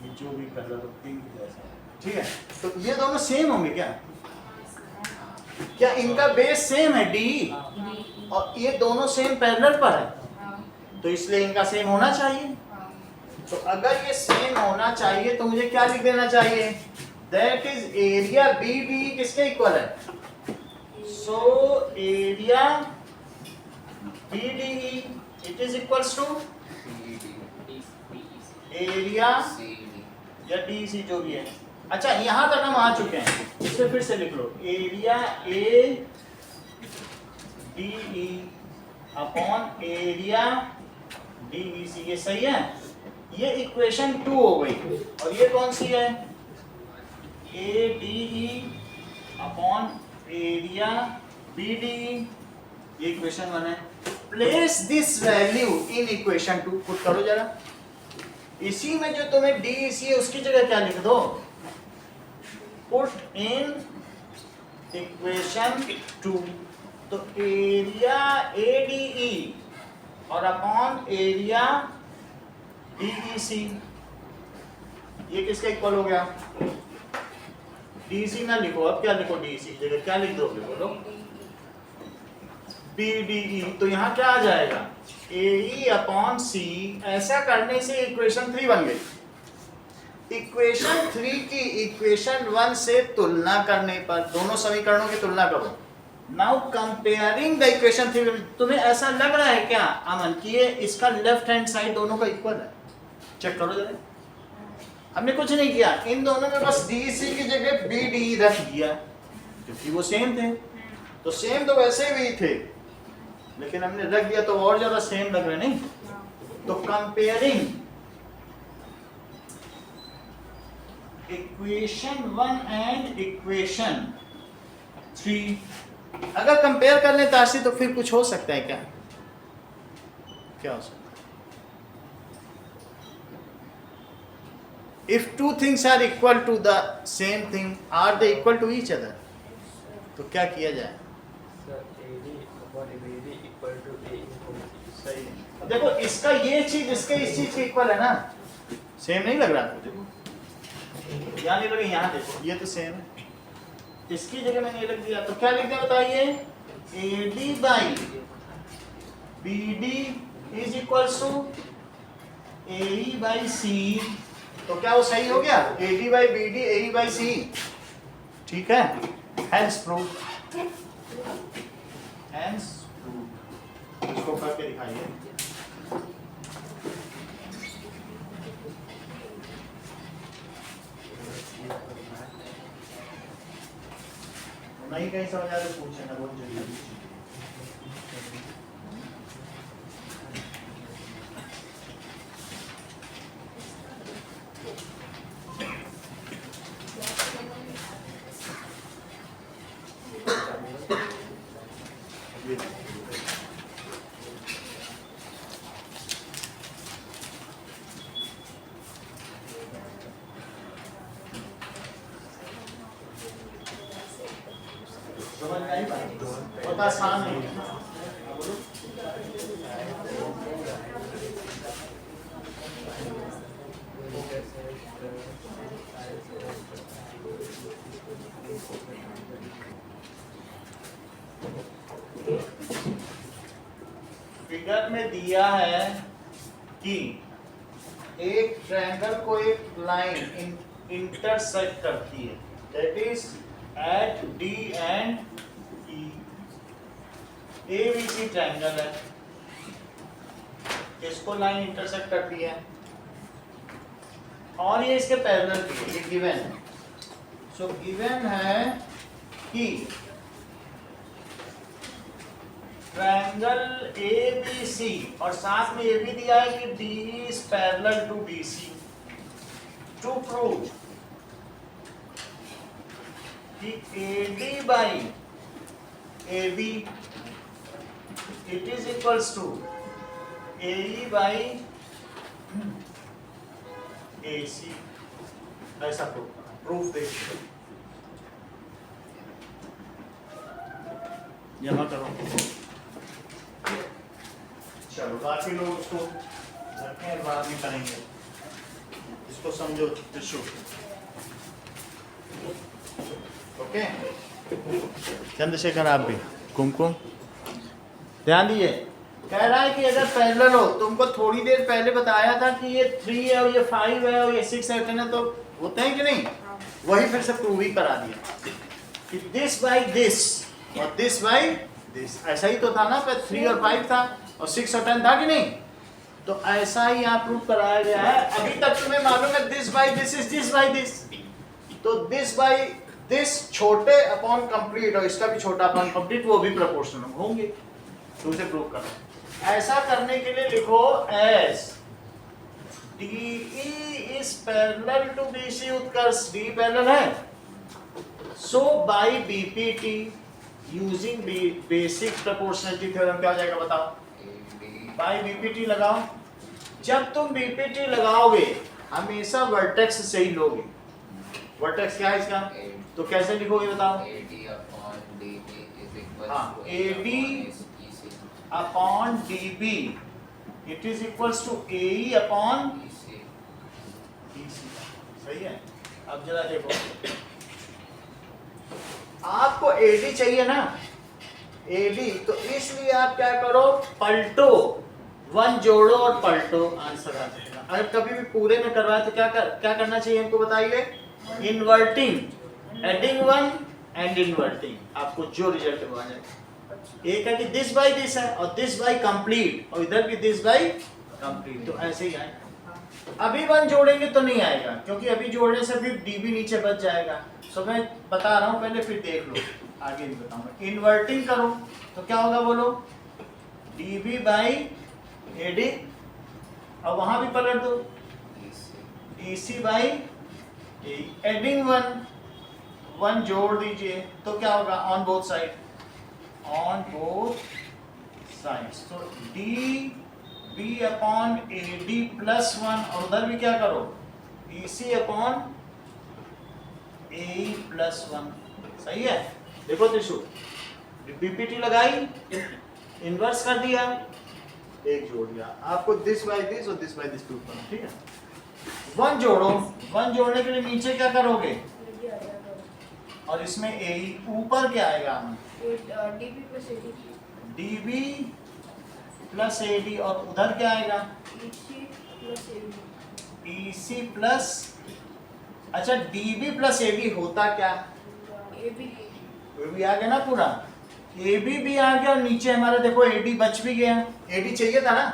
[SPEAKER 1] ये जो भी कलर पिंक जैसा है, ठीक है, तो ये दोनों सेम होंगे क्या? क्या इनका बेस सेम है DE और ये दोनों सेम पैरेलल पर है, तो इसलिए इनका सेम होना चाहिए। तो अगर ये सेम होना चाहिए तो मुझे क्या लिख देना चाहिए? दैट इज एरिया BDE किसके इक्वल है? So area BDE it is equals to area या DEC जो भी है। अच्छा यहां तक हम आ चुके हैं, इसे फिर से लिख लो, area ADE upon area DEC। ये सही है? ये इक्वेशन 2 हो गई। और ये कौन सी है? ADE अपॉन एरिया BDE, ये इक्वेशन 1 है। Place this value in equation 2, put करो जरा। इसी में जो तुम्हें DEC है उसकी जगह क्या लिख दो? Put in equation 2। तो एरिया ADE और अपॉन एरिया DEC, ये किसका इक्वल हो गया? DEC ना लिखो, अब क्या लिखो? DEC की जगह क्या लिख दोगे? बोलो। BDE। तो यहाँ क्या आ जाएगा? AE upon C। ऐसा करने से इक्वेशन 3 बन गई। इक्वेशन 3 की इक्वेशन 1 से तुलना करने पर, दोनों समीकरणों की तुलना करो। नाउ कंपेयरिंग द इक्वेशन 3, तुम्हें ऐसा लग रहा है क्या अमन कि ये इसका लेफ्ट हैंड साइड दोनों का इक्वल है? चेक करो जरा। हमने कुछ नहीं किया, इन दोनों में बस DEC की जगह BDE रख दिया क्योंकि वो सेम थे। तो सेम तो वैसे भी थे, लेकिन हमने रख दिया तो और ज्यादा सेम लग रहे नहीं। तो कंपेयरिंग इक्वेशन 1 एंड इक्वेशन 3, अगर कंपेयर कर लें ताशी तो फिर कुछ हो सकता है क्या? क्या हो सकता है? If two things are equal to the same thing, are they equal to each other? तो क्या किया जाए?
[SPEAKER 4] Sir, AD upon BD equal to A equal to C.
[SPEAKER 1] सही है। अब देखो इसका ये चीज इसके इस चीज के इक्वल है ना, सेम नहीं लग रहा आपको? देखो यहाँ नहीं लगे, यहाँ देखो ये तो सेम है। इसकी जगह मैंने ये लिख दिया, तो क्या लिख दिया बताइए? AD by BD is equal to AE by C। तो क्या वो सही हो गया? AD by BD AE by C, ठीक है? Hence proof, hence proof. इसको करके दिखाइए। नहीं कहीं समझ आ रहा पूछे ना, बहुत जरूरी। समझ में आई बात? बहुत आसान है। बोलो। फिगर में दिया है कि एक ट्रायंगल को एक लाइन इंटरसेक्ट करती है, that is at D and E. ABC triangle है, इसको लाइन इंटरसेक्ट करती है और ये इसके पैरेलल भी है, ये गिवन है। सो गिवन है कि ट्रायंगल ABC और साथ में ये भी दिया है कि D is parallel to BC। To prove कि AD by AB it is equals to AE by AC, ऐसा प्रूफ देखिए, जमा करो। चलो बाकी लोग उसको रखें, बाद में करेंगे, इसको समझो टिश्यू। ओके चंद्रशेखर, आप भी कुमकुम ध्यान दीजिए। कह रहा है कि अगर पैरेलल हो, तुमको थोड़ी देर पहले बताया था कि ये 3 है और ये 5 है और ये 6 है, ना तो होते हैं कि नहीं, वही फिर से प्रूव ही करा दिया कि दिस बाय दिस और दिस बाय दिस, ऐसा ही तो था ना, पर 3 और 5 था और 6 और 10 था कि नहीं, तो ऐसा ही यहाँ प्रूव कराया गया है। अभी तक तुम्हें मालूम है this by this is this by this, तो दिस बाय दिस छोटे अपॉन कंप्लीट और इसका भी छोटा अपॉन कंप्लीट, वो भी प्रोपोर्शनल होंगे, तो उसे प्रूव करो। ऐसा करने के लिए लिखो as DE is parallel to BC, Utkarsh D parallel है, so by BPT using basic proportionality theorem क्या हो जाएगा बताओ, बाय BPT लगाओ। जब तुम BPT लगाओगे हमेशा वर्टेक्स से ही लोगे, वर्टेक्स क्या है इसका, तो कैसे लिखोगे बताओ, AD upon DB it is equals to AE upon BC, सही है। अब जरा देखो, आपको AD चाहिए ना, AD, तो इसलिए आप क्या करो, पलटो, 1 जोड़ो और पलटो, आंसर आ जाएगा। अगर कभी भी पूरे में करवाए तो क्या करना चाहिए हमको बताइए, इन्वर्टिंग, एडिंग 1 एंड इन्वर्टिंग, आपको जो रिजल्ट आ जाएगा। एक है कि दिस बाय दिस है और दिस बाय कंप्लीट, और इधर भी दिस बाय कंप्लीट, तो ऐसे ही आएगा। अभी 1 जोड़ेंगे तो नहीं आएगा, क्योंकि अभी जोड़ने से फिर DB नीचे बच जाएगा। तो मैं बता रहा हूँ पहले, फिर देख लो, आगे भी बताऊंगा। इन्वर्टिंग करो तो क्या होगा बोलो, DB बाय AD, और वहां भी पलट दो, DC बाय AE। एडिंग 1 जोड़ दीजिए तो क्या होगा, on both side, on both sides, तो DB अपॉन AD प्लस 1, और उधर भी क्या करो, DC अपॉन AE प्लस 1, सही है। देखो त्रिशु, BPT लगाई, इन्वर्स कर दिया, एक जोड़ दिया, आपको दिस बाय दिस और दिस बाय दिस प्रूव करना, ठीक है। 1 जोड़ो, 1 जोड़ने के लिए नीचे क्या करोगे, और इसमें AE, ऊपर क्या आएगा,
[SPEAKER 3] DB plus AD,
[SPEAKER 1] DB plus AD, और उधर क्या आएगा,
[SPEAKER 3] EC plus AD,
[SPEAKER 1] EC plus, अच्छा DB प्लस AD होता क्या,
[SPEAKER 3] AB,
[SPEAKER 1] AB आ गया ना पूरा, AB भी आ गया और नीचे हमारा देखो AD बच भी गया, AD चाहिए था ना,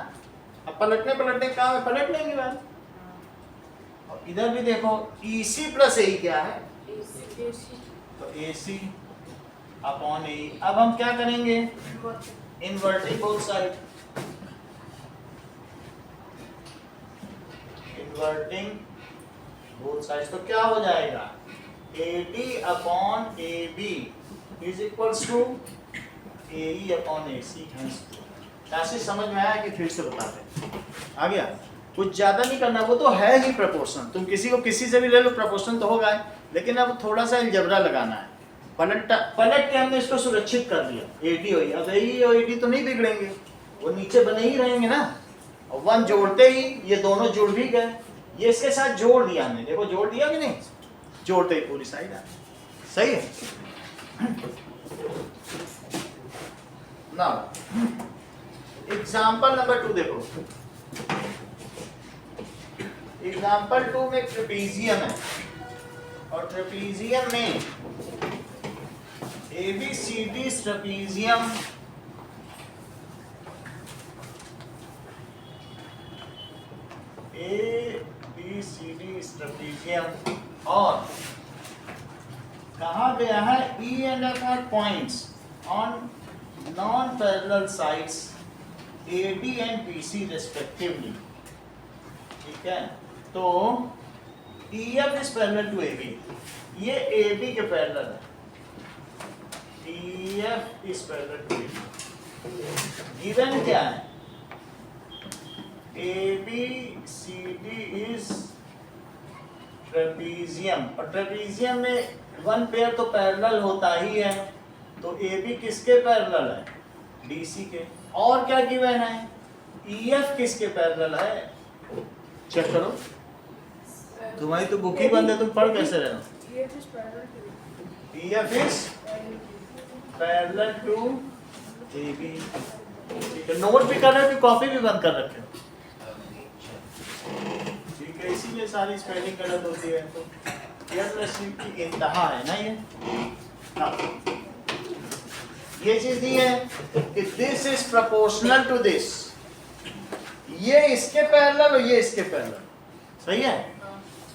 [SPEAKER 1] अब पलटने काम है, पलट लेंगे बात। और इधर भी देखो EC प्लस AE क्या है,
[SPEAKER 3] AC,
[SPEAKER 1] तो AC अपॉन AE। अब हम क्या करेंगे, inverting both side, inverting both side, तो क्या हो जाएगा, AD upon AB is equals to AE upon AC। ऐसे समझ में आया कि फिर से बताते हैं, आ गया, कुछ ज्यादा नहीं करना, वो तो है ही प्रोपोर्शन, तुम किसी को किसी से भी ले लो प्रोपोर्शन तो होगा, लेकिन अब थोड़ा सा अलजेब्रा लगाना है। पलट के हमने इसको सुरक्षित कर दिया, AD हुई, अब AE और AD तो नहीं बिगड़ेंगे, वो नीचे बने ही रहेंगे ना, और 1 जोड़ते ही ये दोनों जुड़ भी गए, ये इसके साथ जोड़ दिया हमने, देखो जोड़ दिया कि नहीं, जोड़ते ही पूरी साइड आ, सही है। नाउ एग्जांपल नंबर 2 देखो, एग्जाम्पल 2 में ट्रेपीजियम है और ट्रेपीजियम में ABCD ट्रेपीजियम ABCD ट्रेपीजियम और कहा गया है E and F are points on non-parallel sides AD and BC respectively. ठीक है, तो EF is parallel to AB, ये AB के पैरेलल है, EF is parallel to AB. Given क्या है? ABCD is ट्रेपीजियम और ट्रेपीजियम में वन पेयर तो पैरेलल होता ही है, तो AB किसके पैरेलल है? DC के। और क्या गिवन है? EF किसके पैरेलल है? चेक करो, तुम्हारी तो बुक ही बंद है, तुम पढ़ कैसे रहे हो? EF is parallel to AB। ठीक है, नोट भी कर रहे हो कि कॉपी भी बंद कर रखे हो? ठीक है, इसीलिए सारी स्पेलिंग गलत होती है, तो केयरलेसनेस की इंतहा है ना ये। हाँ, ये चीज दी है कि this is proportional to this, ये इसके पैरेलल और ये इसके पैरेलल, सही है?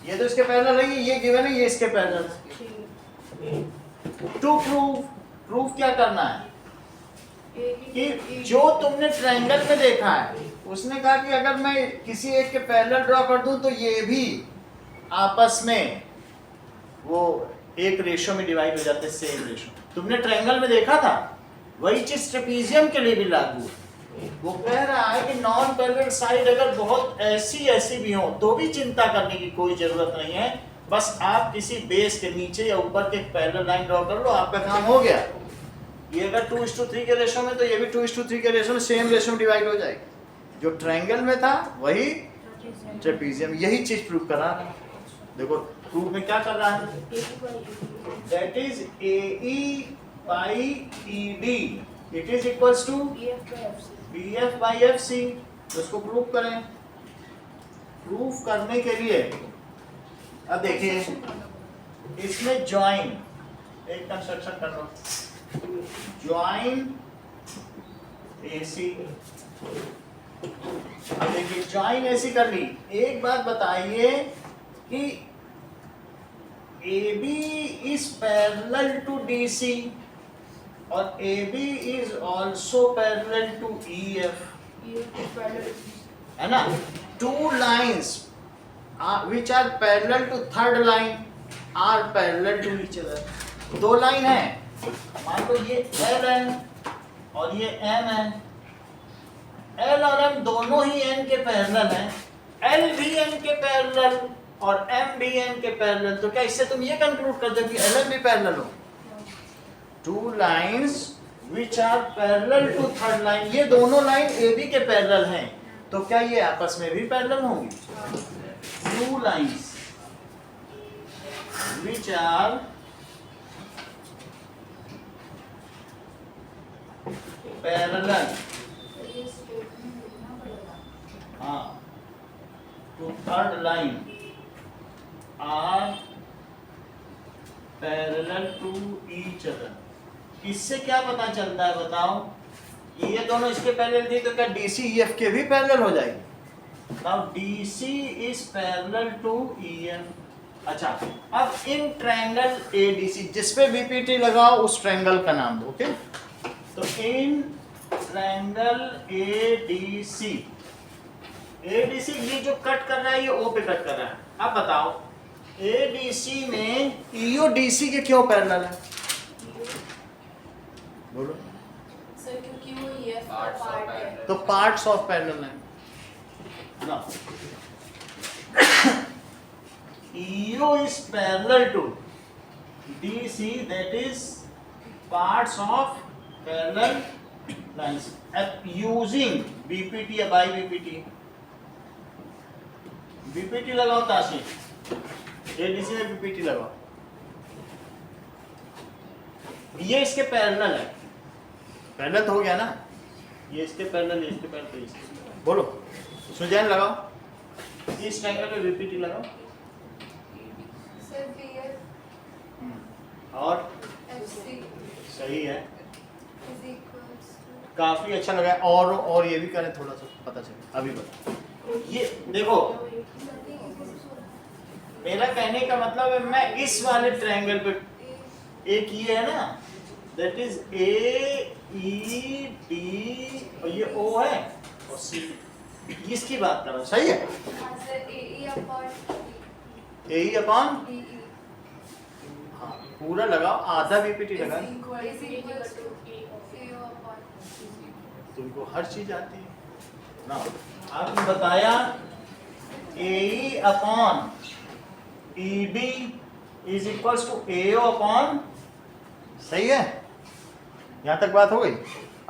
[SPEAKER 1] ये तो इसके पैरेलल है, ये गिवन है, ये इसके पैरेलल है। टू प्रूफ क्या करना है कि जो तुमने ट्रायंगल में देखा है, उसने कहा कि अगर मैं किसी एक के पैरेलल ड्रॉ कर दूं तो ये भी आपस में वो एक रेशो में डिवाइड हो जाते हैं, सेम रेशो। तुमने ट्रायंगल में देखा था, वही चीज ट्रेपीजियम के लिए भी लागू है। वो कह रहा है कि नॉन पैरेलल साइड अगर बहुत ऐसी भी हो तो भी चिंता करने की कोई जरूरत नहीं है, बस आप किसी बेस के नीचे या ऊपर के पैरेलल लाइन ड्रॉ कर लो, आपका काम हो गया। ये अगर 2:3 के रेशो में, तो ये भी 2:3 के रेशो में सेम रेशो में डिवाइड हो जाएगी। जो ट्रायंगल में था वही ट्रेपीजियम, यही चीज प्रूव कर रहा है। देखो प्रूफ में क्या कर रहा है, that is AE by ED it is equals to BF by FC। तो इसको प्रूव करें। प्रूफ करने के लिए अब देखिए, इसमें ज्वाइन एक कंस्ट्रक्शन कर लो, ज्वाइन AC। अब देखिए ज्वाइन AC कर ली। एक बात बताइए कि AB is parallel to DC और AB is also parallel to EF, है ना? Two lines which are parallel to third line are parallel to each other। दो लाइन है, मान लो ये L है और ये M है। L और M दोनों ही N के पैरेलल हैं, L भी N के पैरेलल और M भी N के पैरेलल। तो क्या इससे तुम ये कंक्लूड कर दो कि LM भी पैरेलल हो? Two lines which are parallel to third line, ये दोनों लाइन AB के पैरेलल हैं, तो क्या ये आपस में भी पैरेलल होंगी? Two lines which are parallel, हाँ, to third line are parallel to each other। इससे क्या पता चलता है बताओ? ये दोनों इसके पैरेलल थी, तो क्या DC EF के भी पैरेलल हो जाएगी? Now DC is parallel to EF। अच्छा, अब इन ट्रायंगल ADC, जिसपे BPT लगाओ उस ट्रायंगल का नाम दो, ओके? तो इन ट्रायंगल ADC ये जो कट कर रहा है ये O पे कट कर रहा है। अब बताओ ADC में EO DC के क्यों पैरेलल है? बोलो।
[SPEAKER 3] सर क्योंकि वो EF का
[SPEAKER 5] Parts of
[SPEAKER 3] पार्ट है।
[SPEAKER 5] parallel।
[SPEAKER 1] तो पार्ट्स ऑफ पैरेलल है ना। EO is parallel to DC, that is parts of parallel lines using BPT या by BPT। BPT लगाओ ताशी, ADC में BPT लगाओ। ये इसके पैरेलल है, पैरेलल तो हो गया ना, ये इसके पैरेलल, ये इसके पैरेलल, बोलो सुजैन लगाओ। इस ट्रायंगल पे बीपीटी लगाओ।
[SPEAKER 3] Sir, BF
[SPEAKER 1] और
[SPEAKER 3] FC
[SPEAKER 1] सही है,
[SPEAKER 3] is equals to
[SPEAKER 1] काफी अच्छा लगा। और ये भी करें थोड़ा सा पता चले। अभी बता, ये देखो मेरा कहने का मतलब है मैं इस वाले ट्रायंगल पे, एक ये है ना, that is a E D और ये ओ है और सी, इसकी बात कर रहा हूँ। सही है,
[SPEAKER 3] Sir, AE upon
[SPEAKER 1] ए ई अपॉन,
[SPEAKER 3] DE
[SPEAKER 1] हाँ पूरा लगाओ, आधा बीपीटी
[SPEAKER 3] is
[SPEAKER 1] लगा।
[SPEAKER 3] equals to AO upon
[SPEAKER 1] तुमको हर चीज आती है ना। आपने बताया A upon E B is equals to A upon, सही है, यहाँ तक बात हो गई।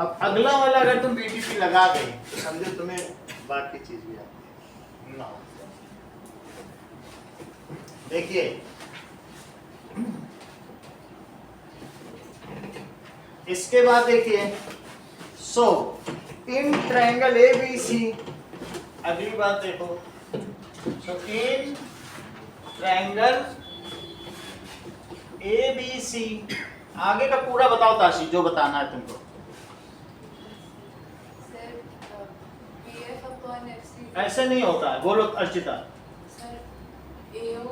[SPEAKER 1] अब अगला वाला अगर तुम बीटीपी लगा गई तो समझो तुम्हें बाकी चीज भी आती है ना। देखिए इसके बाद देखिए, सो इन ट्रायंगल ए बी सी, अगली बात देखो, सो इन ट्रायंगल ए बी सी, आगे का पूरा बताओ ताशी, जो बताना है तुमको।
[SPEAKER 3] Sir, BF upon FC
[SPEAKER 1] ऐसे नहीं होता है, बोलो Archita,
[SPEAKER 3] Sir, AO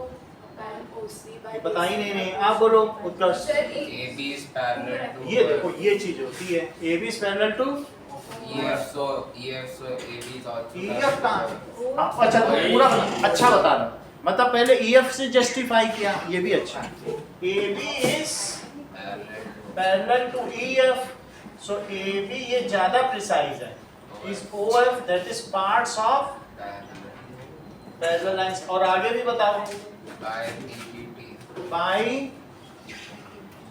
[SPEAKER 3] upon OC by
[SPEAKER 1] ये बता ही नहीं आप बोलो उत्कर्ष।
[SPEAKER 3] Sir,
[SPEAKER 5] AB is parallel to
[SPEAKER 1] ये देखो ये चीज होती है, A B is parallel to
[SPEAKER 5] EF, so AB is also
[SPEAKER 1] E F
[SPEAKER 5] parallel
[SPEAKER 1] कहाँ
[SPEAKER 5] to-
[SPEAKER 1] है? अच्छा तो पूरा बता, अच्छा बता रहा हूं। मतलब पहले ई एफ से जस्टिफाई किया, ये भी अच्छा है। A B is
[SPEAKER 5] parallel to-
[SPEAKER 1] parallel to E F, so A B ये ज्यादा प्रिसाइज है, is O F that is parts of
[SPEAKER 5] parallel
[SPEAKER 1] parallel lines. और आगे भी बताओ,
[SPEAKER 5] by BPT.
[SPEAKER 1] By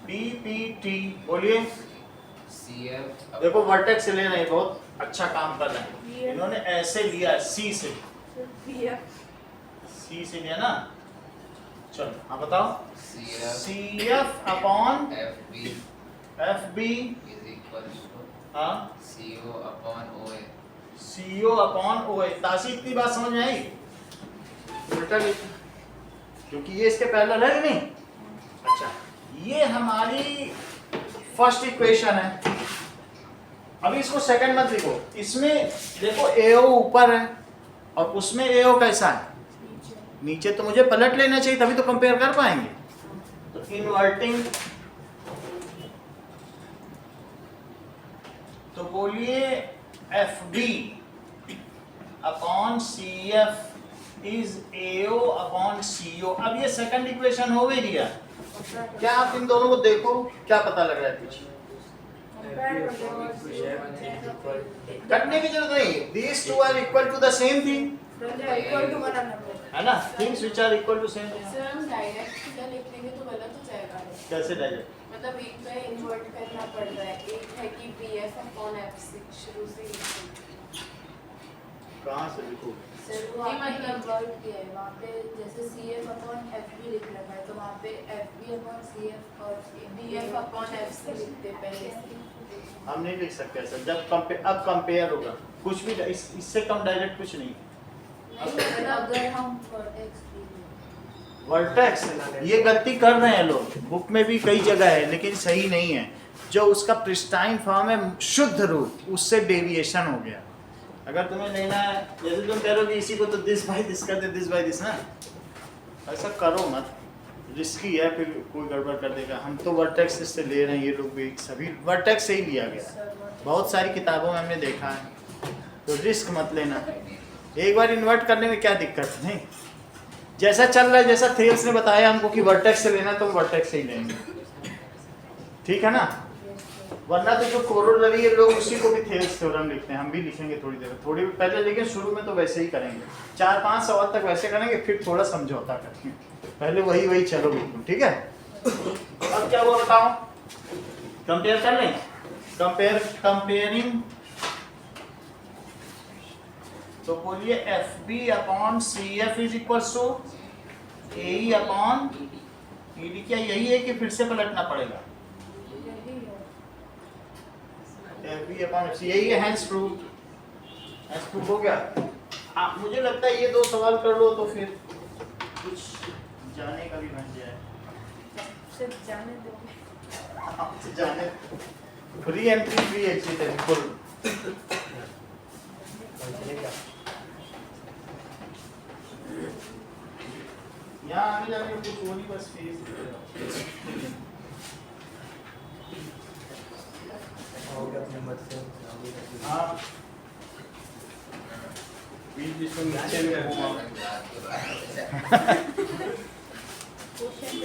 [SPEAKER 1] B P T, बोलिए।
[SPEAKER 5] CF
[SPEAKER 1] देखो वर्टेक्स से ले रहे हैं, बहुत अच्छा काम कर रहे हैं। इन्होंने ऐसे लिया, सी से लिया ना। चलो हाँ बताओ,
[SPEAKER 5] CF
[SPEAKER 1] C F upon
[SPEAKER 5] FB
[SPEAKER 1] F B,
[SPEAKER 5] is equals to
[SPEAKER 1] हाँ
[SPEAKER 5] CO upon OA.
[SPEAKER 1] C O upon O A. Tashi इतनी बात समझ में आई? उल्टा लिखा, क्योंकि ये इसके पैरेलल है कि नहीं। अच्छा ये हमारी फर्स्ट इक्वेशन है। अभी इसको सेकंड मत लिखो, इसमें देखो एओ ऊपर है और उसमें एओ कैसा है नीचे, तो मुझे पलट लेना चाहिए तभी तो कंपेयर कर पाएंगे। तो इनवर्टिंग, तो बोलिए F B upon C F is A O upon C O. अब ये सेकंड इक्वेशन हो गई रिया, क्या आप इन दोनों को देखो क्या पता लग रहा है पीछे? करने की जरूरत नहीं, these two are equal to the same thing, है ना, things which are equal to same thing।
[SPEAKER 3] Sir, हम डायरेक्ट सीधा लिख लेंगे तो गलत हो जाएगा।
[SPEAKER 1] कैसे डायरेक्ट?
[SPEAKER 3] मतलब एक पे इन्वर्ट करना पड़ रहा है, एक है कि BF upon FC शुरू से लिखो।
[SPEAKER 1] कहाँ से लिखो?
[SPEAKER 3] सर वो आपने इन्वर्ट किया है, वहाँ पे जैसे CF upon FB लिख रखा है तो वहाँ पे FB upon CF और BF upon FC लिखते पहले से।
[SPEAKER 1] हम नहीं लिख सकते ऐसा, जब अब कंपेयर होगा कुछ भी इससे कम डायरेक्ट कुछ नहीं।
[SPEAKER 3] नहीं सर, अगर हम वर्टेक्स
[SPEAKER 1] वर्टेक्स ये गलती कर रहे हैं लोग, बुक में भी कई जगह है लेकिन सही नहीं है। जो उसका प्रिस्टाइन फॉर्म है शुद्ध रूप, उससे डेविएशन हो गया। अगर तुम्हें लेना है, जैसे तुम कह रहे हो कि इसी को तो दिस बाय दिस कर दे, दिस बाय दिस ना, ऐसा करो मत, रिस्की है, फिर कोई गड़बड़ कर देगा। हम तो वर्टेक्स से ले रहे हैं, ये लोग भी सभी वर्टेक्स से ही लिया गया है, बहुत सारी किताबों में हमने देखा है, तो रिस्क मत लेना। एक बार इन्वर्ट करने में क्या दिक्कत नहीं, जैसा चल रहा है, जैसा थेल्स ने बताया हमको कि वर्टेक्स से लेना तो वर्टेक्स से ही लेंगे, ठीक है ना। वरना तो जो कोरोलरी है लोग उसी को भी थेल्स थ्योरम लिखते हैं, हम भी लिखेंगे थोड़ी देर, थोड़ी पहले, लेकिन शुरू में तो वैसे ही करेंगे, 4-5 सवाल तक वैसे करेंगे, फिर थोड़ा समझौता करेंगे, पहले वही चलो बिल्कुल, ठीक है। अब क्या हुआ बताओ, कंपेयर कर लें, कंपेयरिंग, तो बोलिए F B upon C F is equal to A upon E D. क्या यही है कि फिर से पलटना पड़ेगा? F B upon F C, यही है, हैंस प्रूफ हो गया। मुझे लगता है ये 2 सवाल कर लो तो फिर कुछ जाने का भी बन जाए।
[SPEAKER 3] सिर्फ जाने दो।
[SPEAKER 1] आपसे जाने फ्री एंट्री फ्री एग्जिट है बिल्कुल। यहाँ आने जाने में कुछ वो नहीं, बस फीस हाँ बीच बीच में नीचे में घूमा।
[SPEAKER 3] क्वेश्चन